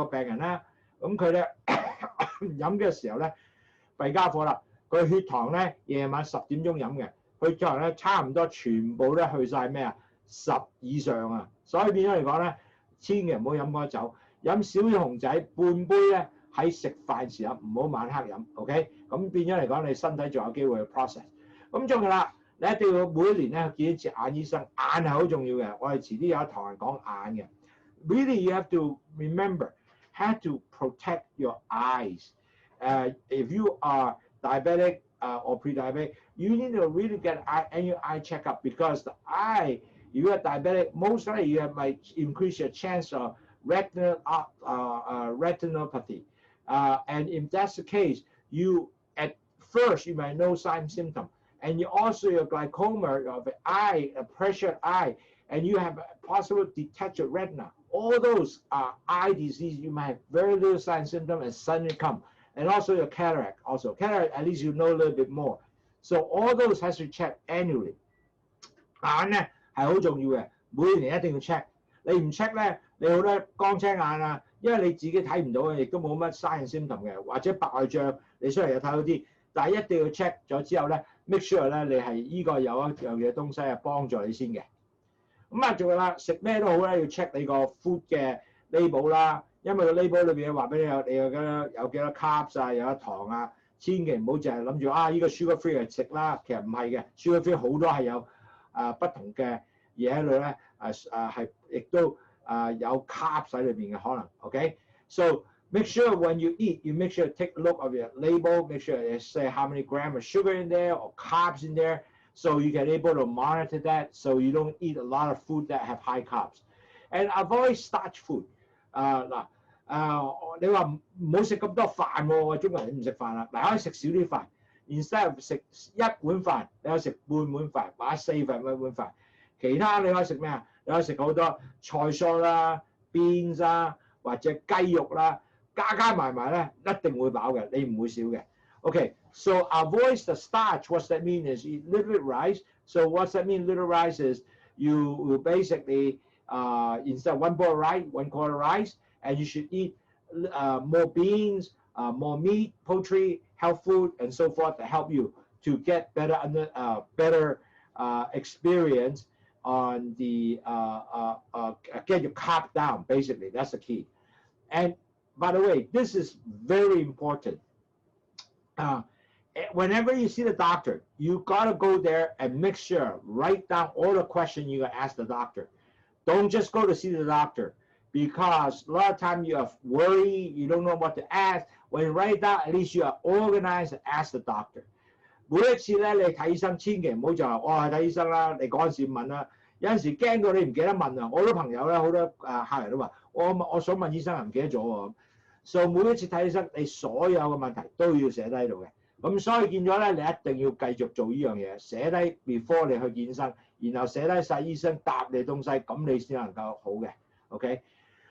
Speaker 1: 病人咧，咁佢咧飲嘅時候咧，弊家伙啦，佢血糖咧夜晚10點鐘飲嘅，佢最後咧差唔多全部咧去晒咩啊10以上啊，所以變咗嚟講咧，千祈唔好飲嗰酒，飲少少紅仔半杯咧喺食飯時候，唔好晚黑飲 ，OK？ 咁變咗嚟講，你身體仲有機會去 process。咁仲有啦，你一定要每一年咧見一次眼醫生，眼係好重要嘅。我哋遲啲有一堂係講眼嘅。Really, you have to remember, have to protect your eyes. If you are diabetic or pre-diabetic, you need to really get annual eye checkup because the eye, if you are diabetic, most likely you might increase your chance of retinopathy. And if that's the case, you at first you might know sign symptom, and you also your glaucoma of the eye, a pressured eye, and you have possible detached retina. All those are eye disease. You might have very little sign symptom and suddenly come, and also your cataract. Also cataract, at least you know a little bit more. So all those has to check annually. 眼咧係好重要嘅，每年一定要 check。你唔 check 咧，你好多光青眼啊。因為你自己睇唔到嘅，亦都冇乜 sign symptom 嘅，或者白內障，你雖然有睇到啲，但係一定要 check 咗之後咧 ，make sure 咧你係依個有一樣嘢東西係幫助你先嘅。咁啊，仲有啦，食咩都好咧，要 check 你個 food 嘅 label 啦，因為個 label 裏邊話俾你有幾多 carbs 啊，有幾多糖啊，千祈唔好淨係諗住啊呢個 sugar free 係食啦，其實唔係嘅 ，sugar free 好多係有不同嘅嘢喺度咧，係亦都有 carbs 喺裏邊嘅可能 ，OK？So make sure when you eat, you make sure to take a look of your label, make sure it say how many grams of sugar in there or carbs in there, so you can able to monitor that, so you don't eat a lot of food that have high carbs. And avoid starch food. 你話唔好食咁多飯喎，我中國人唔食飯啦，嗱可以食少啲飯 ，instead of 食一碗飯，你可以食半碗飯，或者4分一碗飯。其他你可以食咩啊？你可以食好多菜蔬啦、beans 啦，或者雞肉啦，加埋咧一定會飽嘅，你唔會少嘅。Okay, so avoid the starch. What that mean is eat little bit rice. So what that mean? Little rice is you basically instead of 1 bowl of rice, 1/4 rice, and you should eat more beans, more meat, poultry, health food, and so forth to help you to get better experience on the get your carb down. Basically, that's the key. And by the way, this is very important. Whenever you see the doctor, you gotta go there and make sure, write down all the questions you're gonna ask the doctor. Don't just go to see the doctor because a lot of times you have worry, you don't know what to ask. When you write down, at least you are organized and ask the doctor. 每一次咧，你睇醫生千祈唔好就話我係睇醫生啦，你嗰陣時問啦。有陣時驚到你唔記得問啊！我啲朋友咧，好多客人都話我想問醫生，唔記得咗喎。所以每一次睇醫生，你所有嘅問題都要寫低喺度嘅。咁所以見咗咧，你一定要繼續做呢樣嘢，寫低 before 你去見醫生，然後寫低曬醫生答你東西，咁你先能夠好嘅。Okay?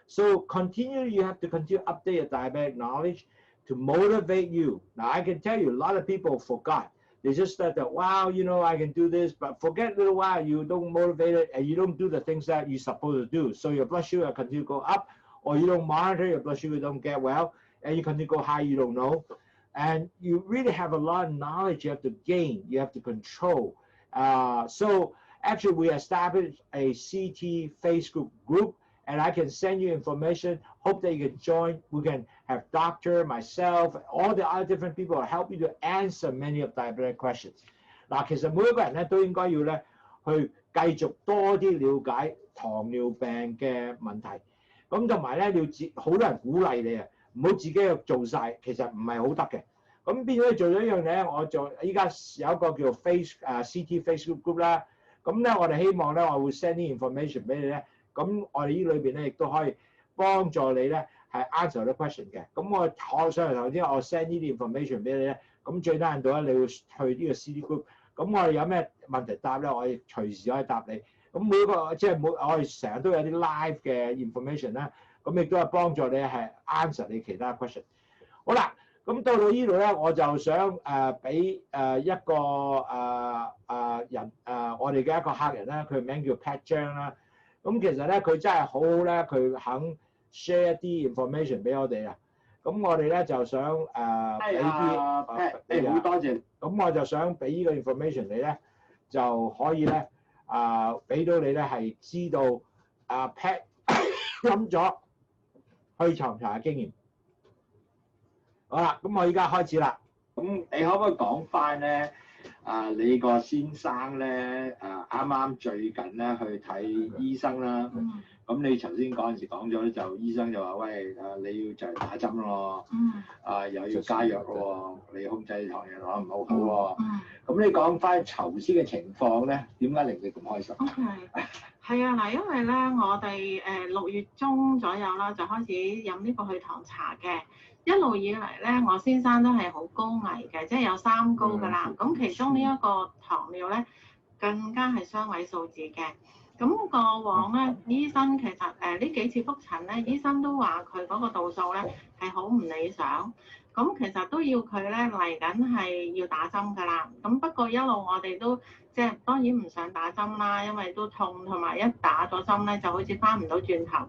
Speaker 1: So you have to continue to update your diabetic knowledge to motivate you. Now I can tell you, a lot of people forgot. They just thought that, wow, you know, I can do this, but forget a little while, you don't motivate it, and you don't do the things that you're supposed to do. So your blood sugar continue to go up, or you don't monitor, your blood sugar don't get well, and you continue to go high, you don't know. And you really have a lot of knowledge you have to gain, you have to control. So actually, we established a CT Facebook group, and I can send you information. Hope that you can join. We can have doctor, myself, all the other different people help you to answer many of diabetic questions. 嗱，其實每一個人咧都應該要咧去繼續多啲了解糖尿病嘅問題。咁同埋咧，你要好多人鼓勵你啊，唔好自己去做晒，其實唔係好得嘅。咁變咗你做咗一樣嘢，我做依家有一個叫 CT Facebook group 啦。咁咧，我哋希望咧，我會 send 啲 information 俾你咧。咁我哋呢裏邊咧，亦都可以幫助你咧係 answer 啲 question 嘅。咁我上嚟頭先，我 send 呢啲 information 俾你咧。咁最低限度咧，你會去呢個 CD group。咁我哋有咩問題答咧，我哋隨時可以答你。咁每個即係我哋成日都有啲 live 嘅 information 啦。咁亦都係幫助你係 answer 你其他 question。好啦，咁到呢度咧，我就想俾一個人我哋嘅一個客人啦，佢名叫 Pat 張啦。咁其實咧，佢真係好好咧，佢肯 share 一啲 information 俾我哋啊。咁我哋咧就想俾啲，
Speaker 2: 好多謝。
Speaker 1: 咁我就想俾呢個 information 你咧，就可以咧俾到你咧係知道Pat 飲咗去長茶嘅經驗。好啦，咁我依家開始啦。
Speaker 2: 咁你可唔可以講翻咧？你個先生咧啱啱最近咧去睇醫生啦。咁你頭先嗰陣時講咗咧，就醫生就話：喂你要就嚟打針咯。又要加藥咯，你控制糖尿病唔好喎。咁你講翻頭先嘅情況咧，點解令你咁開心
Speaker 3: ？OK， 係啊嗱，因為咧我哋6月中左右啦，就開始飲呢個去糖茶嘅。一路以嚟咧，我先生都係好高危嘅，即係有3高㗎啦。咁其中呢一個糖尿咧，更加係雙位數字嘅。咁過往咧，醫生其實呢幾次覆診咧，醫生都話佢嗰個度數咧係好唔理想。咁其實都要佢咧嚟緊係要打針㗎啦。咁不過一路我哋都即係當然唔想打針啦，因為都痛，同埋一打咗針咧就好似翻唔到轉頭。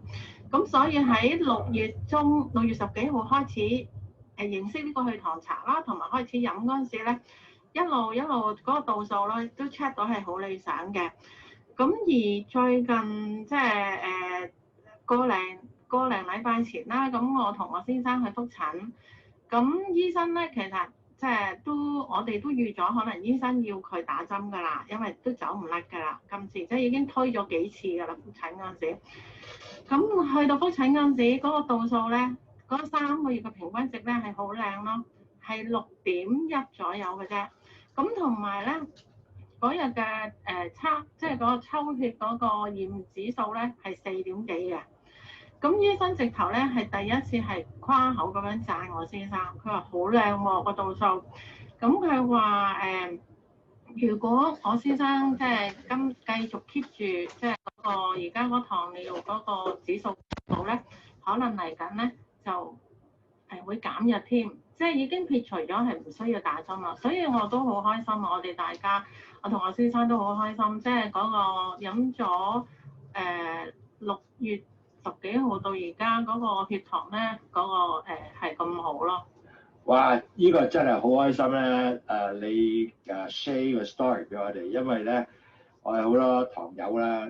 Speaker 3: 咁所以喺6月10幾號開始認識呢個去糖茶啦，同埋開始飲嗰陣時咧，一路嗰個度數咧都 check 到係好理想嘅。咁而最近即係個零禮拜前啦，咁我同我先生去覆診，咁醫生咧其實即係我哋都預咗，可能醫生要佢打針㗎啦，因為都走唔甩㗎啦。今次即係已經推咗幾次㗎啦，復診嗰陣時。咁去到復診嗰陣時，嗰個度數咧，嗰3個月嘅平均值咧係好靚咯，係6.1左右嘅啫。咁同埋咧嗰日嘅即係嗰個抽血嗰個驗指數咧係4點幾嘅。咁醫生直頭咧係第一次係誇口咁樣讚我先生，佢話好靚喎個度數。咁佢話如果我先生即係繼續 keep 住即係嗰個而家嗰糖尿嗰個指數度咧，可能嚟緊咧就會減弱添，即係已經撇除咗係唔需要打針啦。所以我都好開心，我哋大家，我同我先生都好開心，即係嗰個飲咗6月10幾號到而家嗰個血糖咧，嗰個係咁好咯。
Speaker 2: 哇！呢個真係好開心咧！你share 個 story 俾我哋，因為咧我哋好多堂友啦，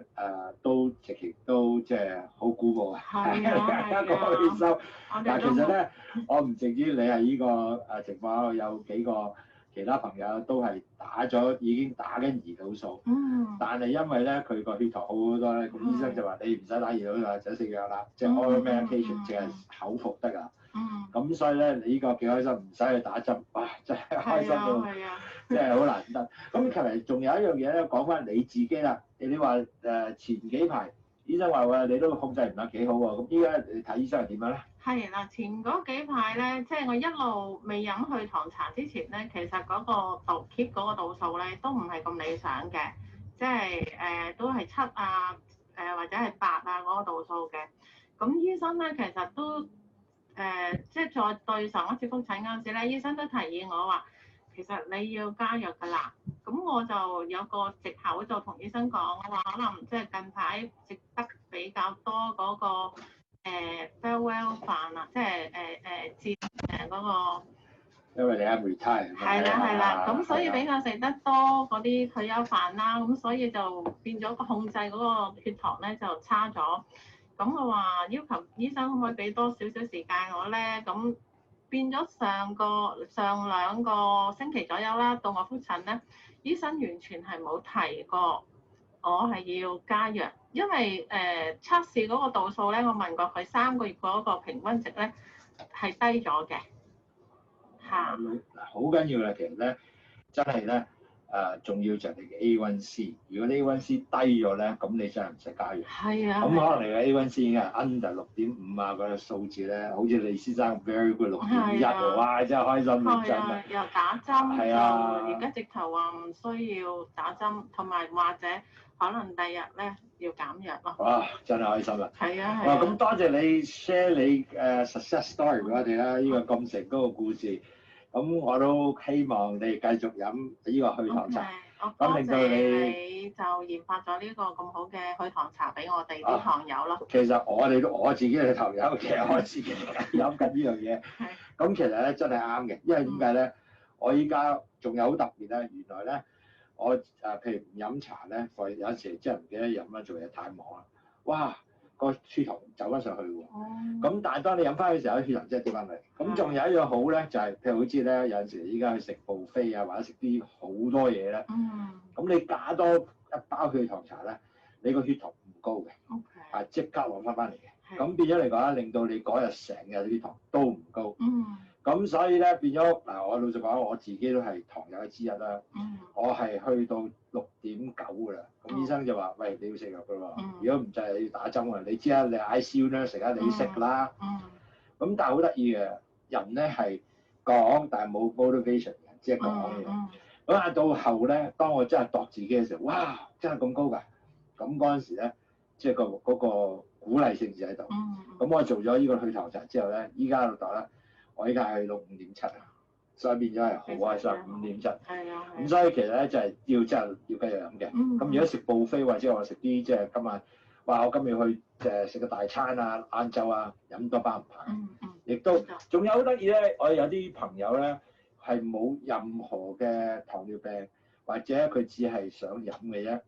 Speaker 2: 都直情都即係好鼓舞啊！
Speaker 3: 係啊，
Speaker 2: 一個開心。但係其實咧，我唔淨止你係呢個情況，有幾個其他朋友都係已經打緊胰島素。但係因為咧佢個血糖好好多咧，咁醫生就話你唔使打胰島素啦，就食藥啦，即係 oral medication，淨係口服得㗎。咁所以咧，你呢個幾開心，唔使去打針，哇！真係開心到，即係好難得。咁其實仲有一樣嘢咧，講翻你自己啦。你話前幾排醫生話你都控制唔得幾好喎。咁依家你睇醫生係點樣咧？
Speaker 3: 係嗱，前嗰幾排咧，即係我一路未飲去糖茶之前咧，其實嗰個keep 嗰個度數咧都唔係咁理想嘅，即係都係7啊，或者係8啊嗰個度數嘅。咁醫生咧其實都即係再對上一次復診嗰陣時咧，醫生都提議我話，其實你要加藥㗎啦。咁我就有個藉口就同醫生講，我話可能即係近排食得比較多嗰個farewell 飯啊，即係節嗰個。
Speaker 2: 因為你啱 retire。
Speaker 3: 係啦，咁所以比較食得多嗰啲退休飯啦，咁所以就變咗控制嗰個血糖咧就差咗。咁我話要求醫生可唔可以俾多少少時間我咧？咁變咗上2個星期左右啦，到我復診咧，醫生完全係冇提過我係要加藥，因為測試嗰個度數咧，我問過佢3個月嗰個平均值咧係低咗嘅嚇。
Speaker 2: 嗱，好緊要啦，其實咧真係咧。仲要就係你嘅 A1C， 如果你 A1C 低咗咧，咁你真係唔使加藥。
Speaker 3: 係啊。
Speaker 2: 咁可能你嘅 A1C 已經係 under 6.5啊，嗰個數字咧，好似你先生 very good 6.1喎，哇！真係開心到真係。
Speaker 3: 又打針。
Speaker 2: 係啊。
Speaker 3: 而家直頭話唔需要打針，同埋或者可能第日咧要減藥咯。
Speaker 2: 哇！真係開心啊。
Speaker 3: 係啊。
Speaker 2: 哇！咁多謝你 share 你success story 俾我哋啦，呢個咁成功嘅故事。咁我都希望你繼續飲呢個去糖茶，咁令到你
Speaker 3: 就研發咗呢個咁好嘅去糖茶俾我哋啲糖友咯。
Speaker 2: 其實我自己係糖友，其實我自己飲緊呢樣嘢。咁其實咧真係啱嘅，因為點解咧？我依家仲有好特別咧，原來咧我譬如唔飲茶咧，有陣時真係唔記得飲啦，做嘢太忙啦，哇！個血糖走翻上去喎，咁但係當你飲翻嘅時候，血糖真係跌翻嚟。咁仲有一樣好咧，就係譬如好似咧，有陣時依家去食 buffet啊，或者食啲好多嘢咧，咁你加多一包去糖茶咧，你個血糖唔高嘅，即刻攞翻嚟嘅。咁變咗嚟講咧，令到你嗰日成日血糖都唔高。咁所以咧變咗嗱，我老實講，我自己都係糖友之一啦。我係去到6.9㗎啦。咁醫生就話：喂，你要食藥㗎喎。如果唔就係要打針啊。你知啦，你 ICU 咧成日你識啦。咁但係好得意嘅，人咧係講，但係冇 motivation 嘅，即係講嘅。咁啊到後咧，當我真係度自己嘅時候，哇！真係咁高㗎。咁嗰陣時咧，即係嗰個鼓勵性就喺度。咁我做咗呢個去糖茶之後咧，依家老豆咧。我依家係到5.7啊，所以變咗係好開心5.7。係啊。咁所以其實咧就係要真係要繼續飲嘅。咁如果食 buffet或者我食啲即係今日話我今日去食個大餐啊、晏晝啊，飲多包唔怕。亦都仲有好得意咧，我有啲朋友咧係冇任何嘅糖尿病，或者佢只係想飲嘅啫。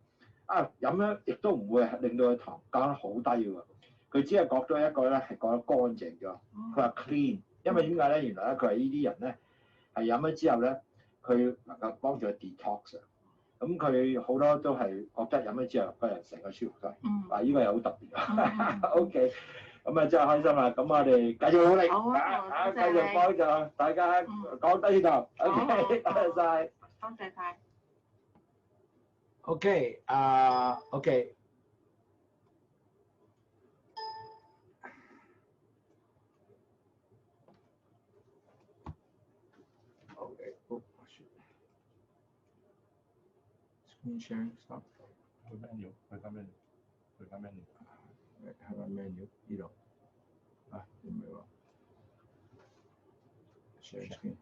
Speaker 2: 飲咧亦都唔會令到佢糖降得好低喎。佢只係覺得一個咧係覺得乾淨咗。佢話 clean。因為點解咧？原來咧佢係呢啲人咧係飲咗之後咧，佢能夠幫助 detox。咁佢好多都係覺得飲咗之後個人成個舒服晒。嗱，呢個又好特別。OK， 咁啊真係開心啦！咁我哋繼續努力繼續幫助大家講低呢度。OK， 多謝晒。
Speaker 3: 多謝晒。
Speaker 1: OK， OK。Screen sharing stop。
Speaker 4: 去 menu， 去翻 menu， 去翻 menu。
Speaker 1: 去翻 menu 呢度。啊，唔係喎。Share screen。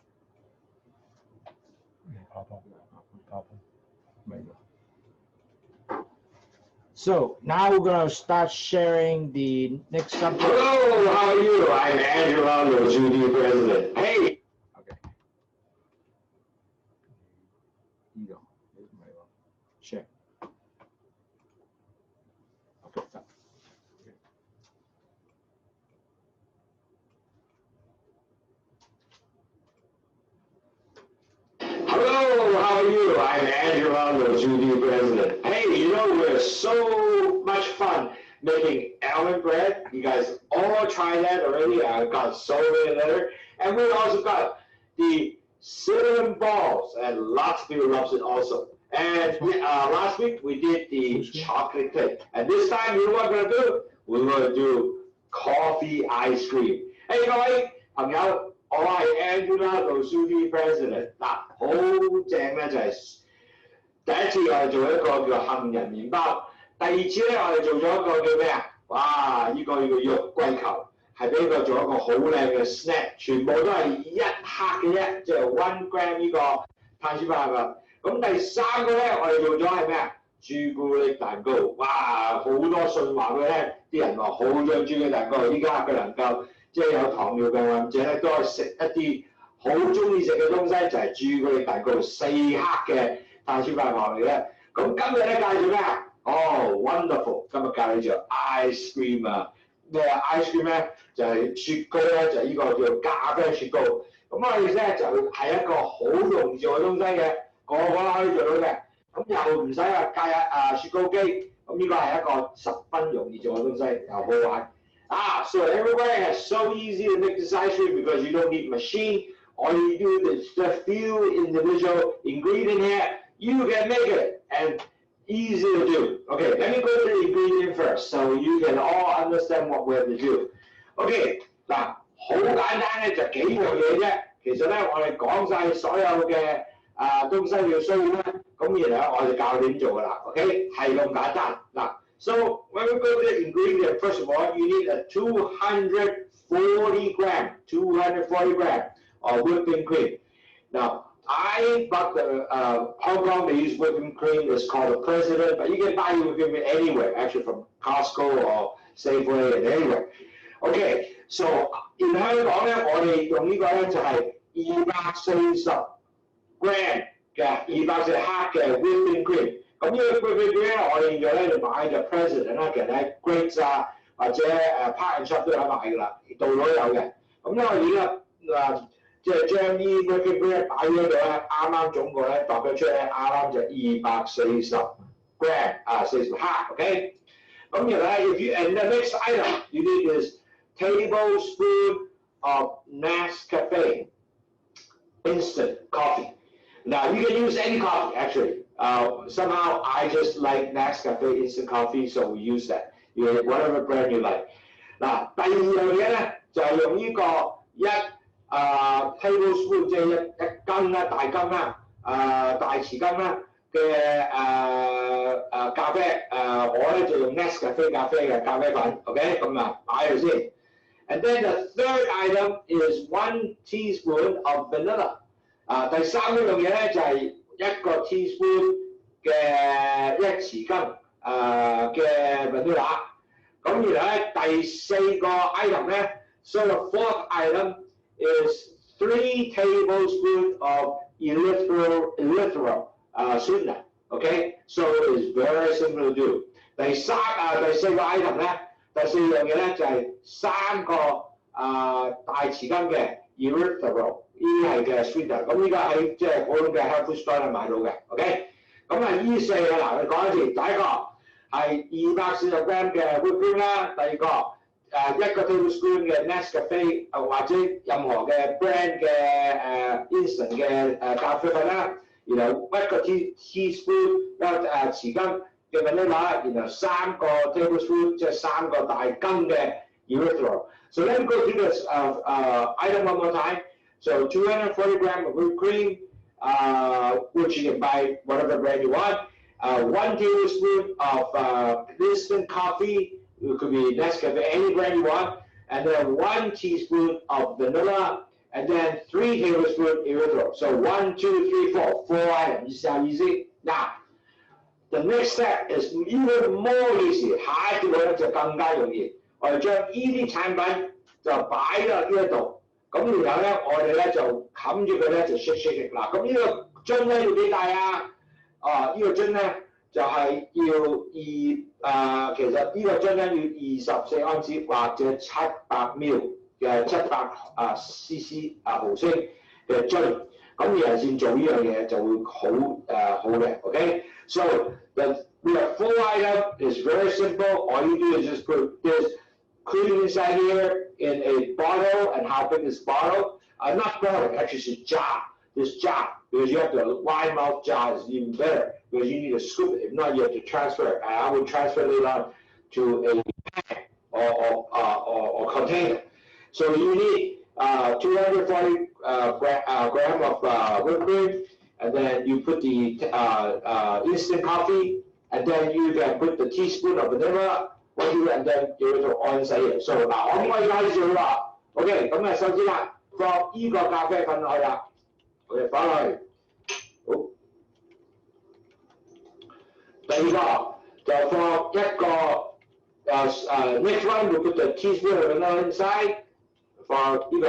Speaker 1: 唔係喎。So now we're going to start sharing the next subject.
Speaker 5: Hello, how are you? I'm Angela, Lowsutea president. Hey.
Speaker 1: Okay. 呢度。Share. Okay, stop. Okay.
Speaker 5: Hello, how are you? I'm Angela, Lowsutea president. Hey, you know, we're so much fun making almond bread. You guys all tried that already. I've got so many letters. And we also got the cinnamon balls, and lots of people love it also. And last week we did the chocolate cake. And this time, you know what we're going to do? We're going to do coffee ice cream. Hey, 各位朋友，我係 Angela Lowsutea president。嗱，好正咧，就係第一次我哋做一個叫杏仁麵包，第二次咧我哋做咗一個叫咩啊？哇！呢個叫肉桂球，係俾佢做一個好靚嘅 snack， 全部都係1克嘅啫，即係1 gram 呢個碳水化合物。咁第三個咧，我哋做咗係咩啊？朱古力蛋糕，哇！好多信話佢咧，啲人話好想朱古力蛋糕，依家佢能夠即係有糖尿病患者咧，都係食一啲好中意食嘅東西，就係朱古力蛋糕4克嘅碳水化合物嚟嘅。咁今日咧介紹咩啊？哦 ，wonderful！ 今日介紹做 ice cream 啊，咩 ice cream 咧？就係雪糕咧，就係呢個叫咖啡雪糕。咁我哋咧就係一個好容易做嘅東西嘅。個個都可以做到嘅，咁又唔使話加雪糕機，咁呢個係一個十分容易做嘅東西，又好玩。So everybody has so easy to make this ice cream because you don't need machine. All you do is just few individual ingredient here. You can make it and easy to do. Okay, let me go to the ingredient first so you can all understand what we have to do. Okay, 嗱，好簡單咧，就幾樣嘢啫。其實咧，我哋講晒所有嘅。東西要需要咧，咁然後我就教你點做噶啦 ，OK， 係咁簡單嗱。So when we go to the ingredient, first of all, you need a 240 gram of whipping cream. Now, I bought the Hong Kong. They use whipping cream. It's called the President, but you can buy whipping cream anywhere, actually from Costco or Safeway and anywhere. OK, so 而香港咧，我哋用呢個咧就係240 gram 嘅240克嘅 whipping cream， 咁呢個 whipping cream 咧，我哋現在咧就買就 President 啦，其實喺 Greats 啊或者Park and Shop 都有得買㗎啦，度度都有嘅。咁咧我而家即係將呢 whipping cream 擺咗喺度咧，啱啱總共咧度咗出嚟，啱啱就240 gram 40克 ，OK。咁然後咧 ，if you and the next item you need is tablespoon of Nescafe instant coffee. Now you can use any coffee actually. Somehow I just like Nescafe instant coffee, so we use that. You get whatever brand you like. 嗱，第二樣嘢咧就係用呢個tablespoon 即係一斤啦，大斤啦，大匙羹啦嘅咖啡，我咧就用 Nescafe 咖啡嘅咖啡粉 ，OK， 咁啊擺喺度先。And then the third item is 1 teaspoon of vanilla. 第三樣嘢咧就係1個 teaspoon 嘅1匙羹嘅 vanilla。咁然後咧第四個 item 咧 ，so the fourth item is 3 tablespoons of erythritol sweetener. Okay, so it's very simple to do. 第四個 item 咧，第四樣嘢咧就係3個大匙羹嘅 erythritol， 呢啲係嘅 sweetener。咁呢個喺即係普通嘅 health food store 買到嘅 ，OK。咁啊，呢四個嗱，你講一次，第一個係240 gram 嘅 whipped cream 啦，第二個1個 tablespoon 嘅 Nescafe 或者任何嘅 brand 嘅instant 嘅咖啡粉啦，然後1個 teaspoon 匙羹嘅 vanilla， 然後3個 tablespoon 即係3個大羹嘅 erythritol。So let me go through this item one more time. So 240 grams of whipped cream, which you can buy whatever brand you want. 1 tablespoon of instant coffee. It could be Nescafe, any brand you want. And then 1 teaspoon of vanilla. And then 3 tablespoons erythritol. So 1, 2, 3, 4. 4 items. Sound easy? Now, the next step is even more easy. 下一步咧就更加容易。我哋將呢啲產品就擺咗呢一度，咁然後咧我哋咧就冚住佢咧就 shake。嗱，咁呢個樽咧要幾大啊？呢個樽咧就係要其實呢個樽咧要24安士或者700 ml 嘅700 cc 毫升嘅樽，咁你先做呢樣嘢就會好嘅 ，OK？ So the full item is very simple. All you do is just put this cream inside here in a bottle, and how big this bottle? Not bottle, actually it's a jar. This jar, because you have to wide mouth jar is even better because you need to scoop it. If not, you have to transfer it. And I will transfer it on to a pan or container. So you need 240 gram of whipped cream, and then you put the instant coffee, and then you can put the teaspoon of vanilla. And then 叫佢做按洗嘅。So 嗱，我可以介紹啦。OK， 咁啊，首先啦，放依個咖啡粉落去啦。OK， 放落去。好。第二個就放一個next one we put the teaspoon of vanilla inside， 放呢個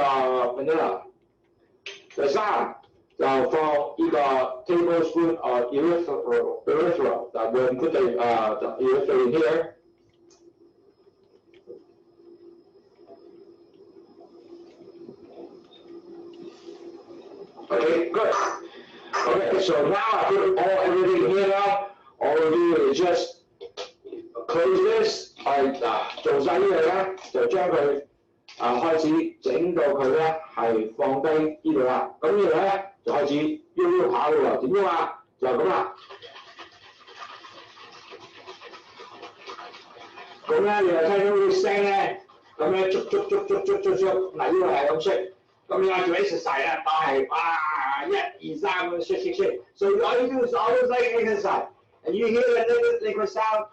Speaker 5: vanilla。第三就放呢個 tablespoon of erythritol。嗱，we'll put the erythritol in here。Okay, good. Okay, so now I put everything here now. All we do is just close this. 做晒呢樣咧，就將佢開始整到佢咧係放低呢度啦。咁呢度咧就開始喐下喎。點喐啊？就咁啦。咁咧你又聽到啲聲咧，咁咧捉，嗱呢個係咁識。咁你話做 exercise 啦，當係哇1、2、3咁 shake。So all you do is always like exercise, and you hear the liquid sound,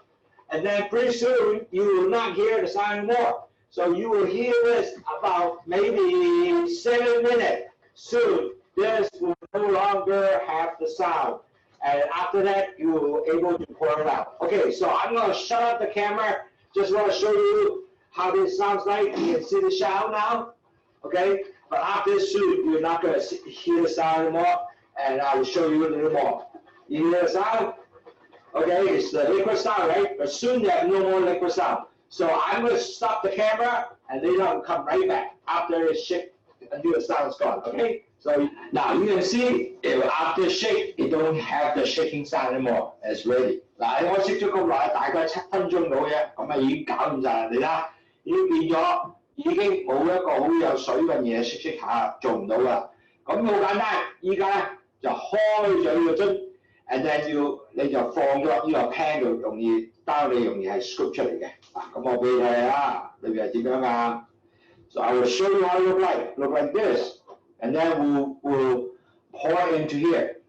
Speaker 5: and then pretty soon you will not hear the sound anymore. So you will hear this about maybe 7 minutes. Soon this will no longer have the sound, and after that you will be able to pour it out. Okay, so I'm going to shut up the camera. Just want to show you how this sounds like. You can see the sound now. Okay. But after soon, you're not going to hear the sound anymore, and I will show you a little more. You hear the sound? Okay, it's the liquid sound, right? But soon you have no more liquid sound. So I'm going to stop the camera, and then I'll come right back after it shake until the sound is gone. Okay? So now you can see after shake, it don't have the shaking sound anymore. It's ready. 嗱，我熄咗咁耐，大概7分鐘到啫，咁啊已經搞掂晒。你睇，已經變咗。已經冇一個好有水分嘢識下做唔到啦。咁好簡單，依家咧就開咗呢個樽 ，and then 你就放咗呢個 pan 度，容易係 scoop 出嚟嘅。咁我俾你睇下，裏邊係點樣啊 ？So I will show you how it look like this, and then we'll pour it into here.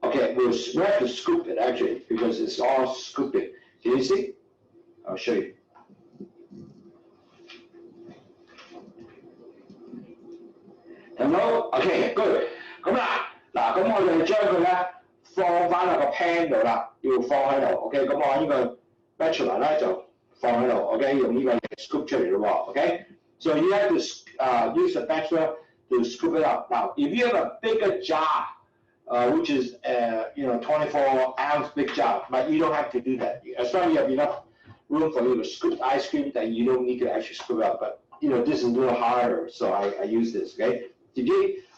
Speaker 5: Okay, we have to scoop it actually because it's all scooping. Can you see? I'll show you. Hello, OK, good。咁啦，嗱，咁我哋將佢咧放翻落個 pan 度啦，要放喺度 ，OK。咁我呢個 bachelor 咧就放喺度 ，OK， 用呢個嘢 scoop 出嚟咯喎 ，OK。So you have to use the bachelor to scoop it up. Now, if you have a bigger jar, which is 24-ounce big jar, but you don't have to do that. As long as you have enough room for you to scoop ice cream, then you don't need to actually scoop it up. But this is a little harder, so I use this, okay?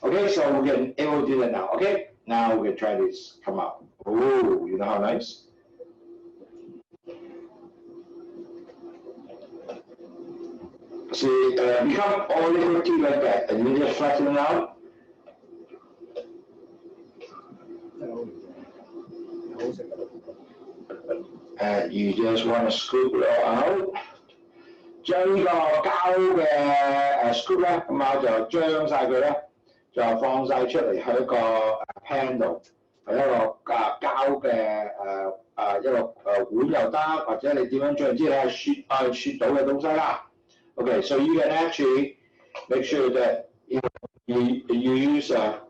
Speaker 5: Okay, so we're getting able to do that now, okay? Now we're gonna try this, come out. Oh, you know how nice? See, become all liquid tea like that, and you just flatten it out. And you just want to scoop it all out. 將呢個膠嘅scoop 咧，咁啊就將晒佢咧，就放晒出嚟喺一個pan 度，係一個膠嘅一個碗又得，或者你點樣將之咧雪到嘅東西啦。Okay, so you can actually make sure that you use a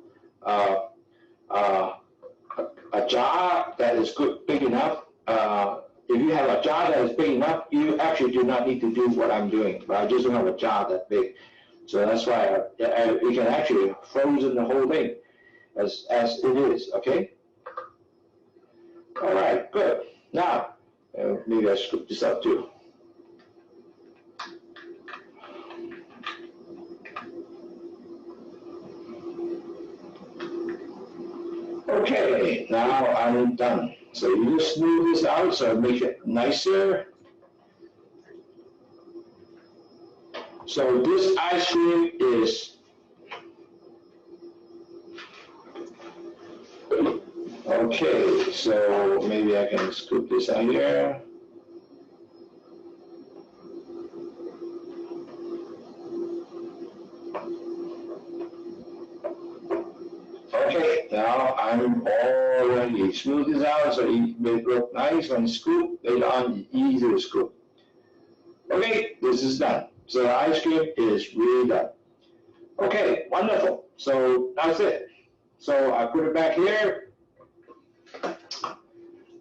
Speaker 5: jar that is good, big enough. If you have a jar that is big enough, you actually do not need to do what I'm doing, but I just don't have a jar that big. So that's why we can actually frozen the whole thing as it is, okay? All right, good. Now, maybe I scoop this up too. Okay, now I'm done. So you just smooth this out so it makes it nicer. So this ice cream is okay, so maybe I can scoop this out here. Okay, now I'm already smooth this out so it may look nice when scoop. Later on, easy to scoop. Okay, this is done. So the ice cream is really done. Okay, wonderful. So that's it. So I put it back here.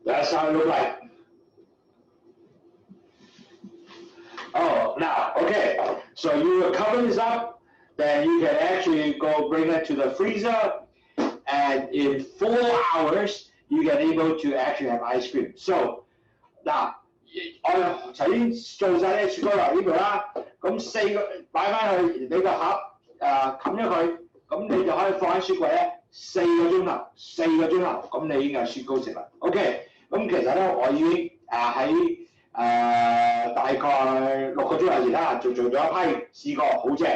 Speaker 5: That's how it looks like. Oh, now, okay. So you cover this up, then you can actually go bring it to the freezer. And in 4 hours, you get able to actually have ice cream. So,嗱，我頭先做晒啲雪糕油呢度啦，咁4個擺翻去你個盒冚咗佢，咁你就可以放喺雪櫃咧4個鐘頭，4個鐘頭，咁你已經有雪糕食啦。OK， 咁其實咧我已經喺大概6個鐘頭前啦，做咗一批試過好正，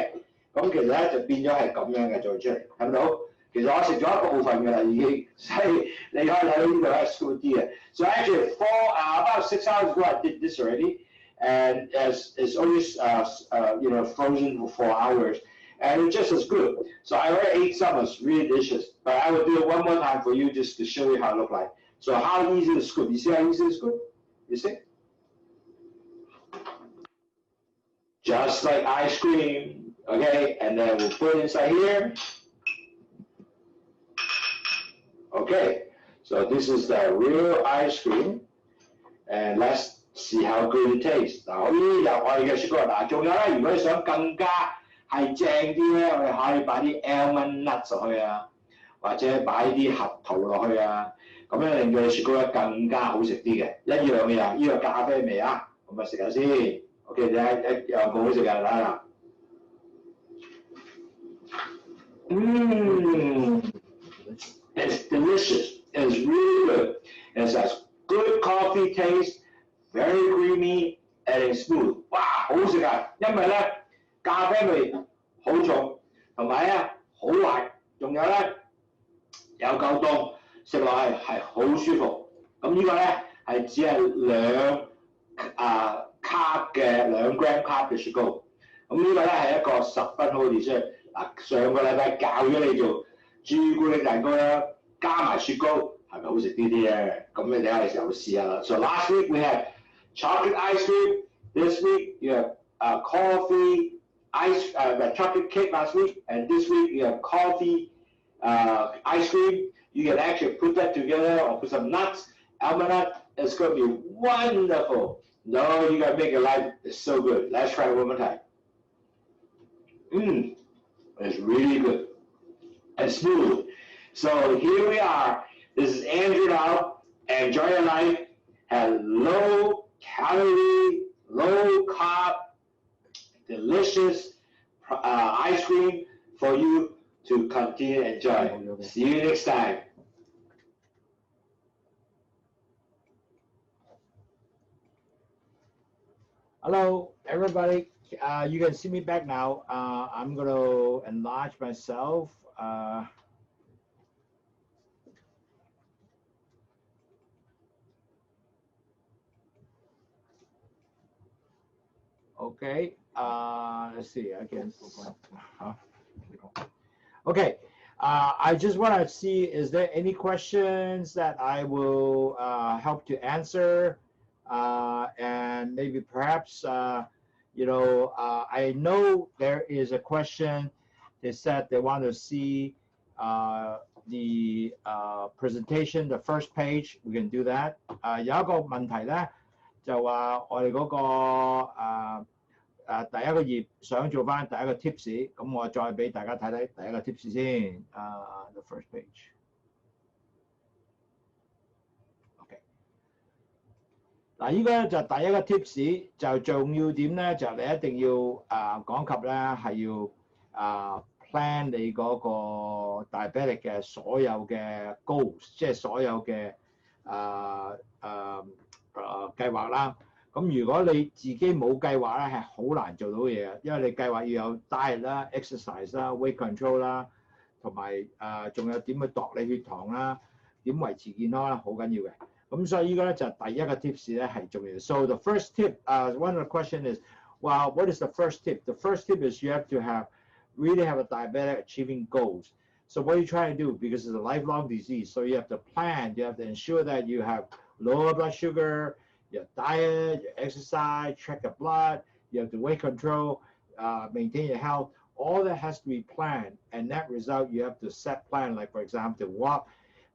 Speaker 5: 咁其實咧就變咗係咁樣嘅做出嚟，睇唔到？其實我食咗一部分㗎啦，已經，所以你可以睇到呢度咧 scoop 啲嘅。So actually, about 6 hours ago, I did this already, and it's always frozen for 4 hours, and it's just as good. So I already ate some, it's really delicious. But I will do it one more time for you just to show you how it looks like. So how easy to scoop? You see how easy to scoop? You see? Just like ice cream, okay? And then we'll put it inside here. Okay, so this is the real ice cream, and let's see how good it tastes. 嗱，可以有我哋嘅雪糕。嗱，仲有咧，如果你想更加係正啲咧，我哋可以擺啲 almond nuts 落去啊，或者擺啲核桃落去啊，咁樣令到雪糕咧更加好食啲嘅。一樣嘅啊，呢個咖啡味啊，咁啊食下先。OK， 你一樣好好食嘅啦。It's delicious. It's really good. It has good coffee taste, very creamy, and it's smooth. 哇，好食啊！因為咧咖啡味好重，同埋咧好滑，仲有咧有夠凍，食落去係好舒服。咁呢個咧係只係2 gram carb 嘅雪糕。咁呢個咧係一個10分好嘅 dessert。嗱，上個禮拜教咗你做朱古力蛋糕啦，加埋雪糕，係咪好食啲啲咧？咁你睇下你又試下啦。So last week we had chocolate ice cream. This week you have coffee ice, chocolate cake last week, and this week you have coffee ice cream. You can actually put that together or put some nuts, almond nut. It's going to be wonderful. No, you got to make your life so good. Let's try it one more time. It's really good and smooth. So here we are. This is Andrew now. Enjoy your life. Have low calorie, low carb, delicious ice cream for you to continue to enjoy. See you next time.
Speaker 1: Hello, everybody. You can see me back now. I'm going to enlarge myself. Okay. Let's see. I can. Okay. I just want to see, is there any questions that I will help to answer? And maybe perhaps, you know, I know there is a question. They said they want to see the presentation, the first page. We can do that. 有一個問題咧，就話我哋嗰個第一個頁想做翻第一個 tips， 咁我再俾大家睇睇第一個 tips 先。The first page。OK。嗱，依個咧就第一個 tips， 就重要點咧，就你一定要講及咧係要plan 你嗰個 diabetic 嘅所有嘅 goals， 即係所有嘅計劃啦。咁如果你自己冇計劃咧，係好難做到嘢嘅，因為你計劃要有 diet 啦、exercise 啦、weight control 啦，同埋仲有點去度你血糖啦，點維持健康啦，好緊要嘅。咁所以依個咧就第一個 tips 咧係重要。So the first tip, one of the question is, well, what is the first tip? The first tip is you have to really have a diabetic achieving goals. So what are you trying to do? Because it's a lifelong disease, so you have to plan, you have to ensure that you have lower blood sugar, your diet, your exercise, track your blood, you have to weight control, maintain your health. All that has to be planned, and that result you have to set plan. Like for example, to walk,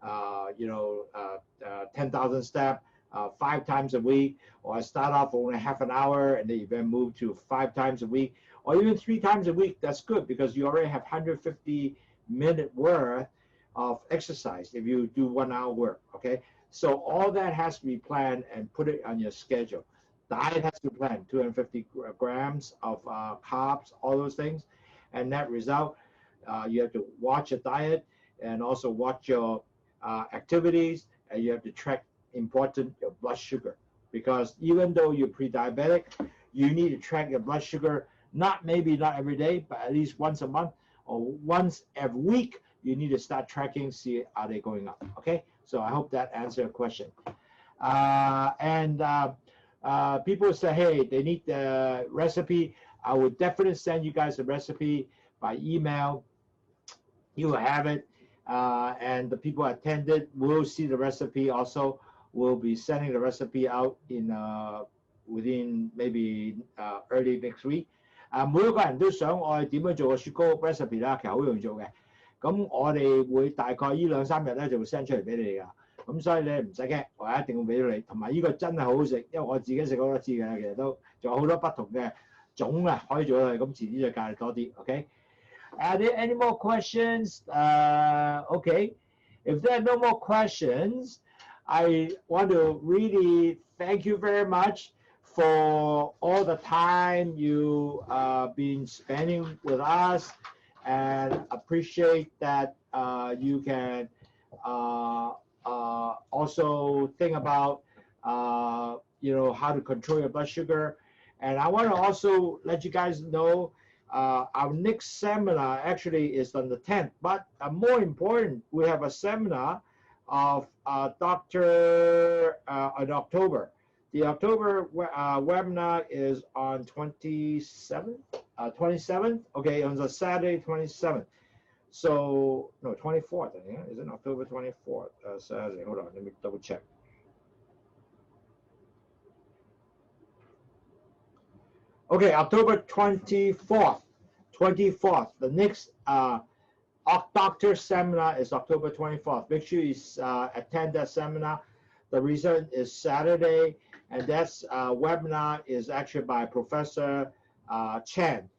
Speaker 1: 10,000 steps 5 times a week, or start off only half an hour, and then you then move to 5 times a week, or even 3 times a week. That's good because you already have 150-minute worth of exercise if you do 1 hour work. Okay. So all that has to be planned and put it on your schedule. Diet has to be planned, 250 grams of carbs, all those things. And that result, you have to watch your diet and also watch your activities, and you have to track your blood sugar. Because even though you're pre-diabetic, you need to track your blood sugar, maybe not every day, but at least once a month or once every week. You need to start tracking, see are they going up, okay? So I hope that answered your question. People say, hey, they need the recipe. I would definitely send you guys the recipe by email. You will have it. And the people who attended will see the recipe also. We'll be sending the recipe out within maybe early next week. 每一個人都想我哋點樣做個雪糕 recipe 啦，其實好容易做嘅。咁我哋會大概呢2、3日咧就會 send 出嚟俾你哋㗎。咁所以你唔使驚，我一定會俾到你。同埋呢個真係好好食，因為我自己食過好多次嘅，其實都仲有好多不同嘅種啊，可以做到。咁遲啲再教你多啲 ，OK？ Are there any more questions? Okay. If there are no more questions, I want to really thank you very much for all the time you been spending with us, and appreciate that you can also think about how to control your blood sugar. And I want to also let you guys know our next seminar actually is on the 10th, but more important, we have a seminar of Dr. in October. The October webinar is on 27th, okay, on the Saturday 27th. So, no, 24th, I think, is it October 24th, Saturday? Hold on, let me double check. Okay, October 24th. The next doctor seminar is October 24th. Make sure you attend that seminar. The reason is Saturday, and that webinar is actually by Professor Chen.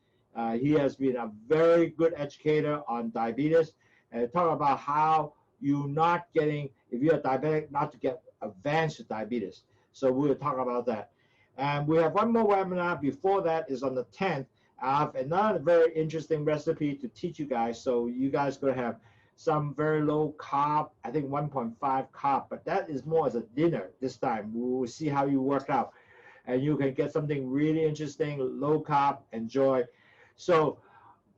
Speaker 1: He has been a very good educator on diabetes, and talk about how you're not getting, if you're diabetic, not to get advanced diabetes. So we'll talk about that. And we have one more webinar before that is on the 10th, I have another very interesting recipe to teach you guys. So you guys gonna have some very low carb, I think 1.5 carb, but that is more as a dinner this time. We will see how you work out. And you can get something really interesting, low carb, enjoy. So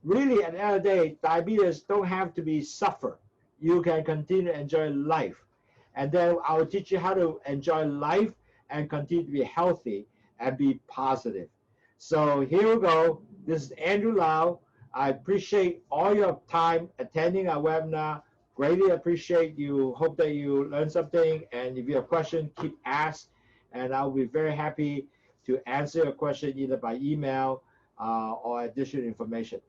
Speaker 1: really at the end of the day, diabetes don't have to be suffer. You can continue to enjoy life. And then I'll teach you how to enjoy life and continue to be healthy and be positive. So here we go. This is Andrew Lau. I appreciate all your time attending our webinar. Greatly appreciate you. Hope that you learned something. And if you have questions, keep asking. And I'll be very happy to answer your question either by email or additional information.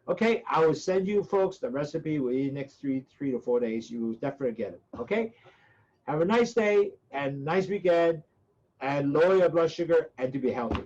Speaker 1: Okay, I will send you folks the recipe within the next three to 4 days. You will definitely get it. Okay, have a nice day and nice weekend, and lower your blood sugar and to be healthy.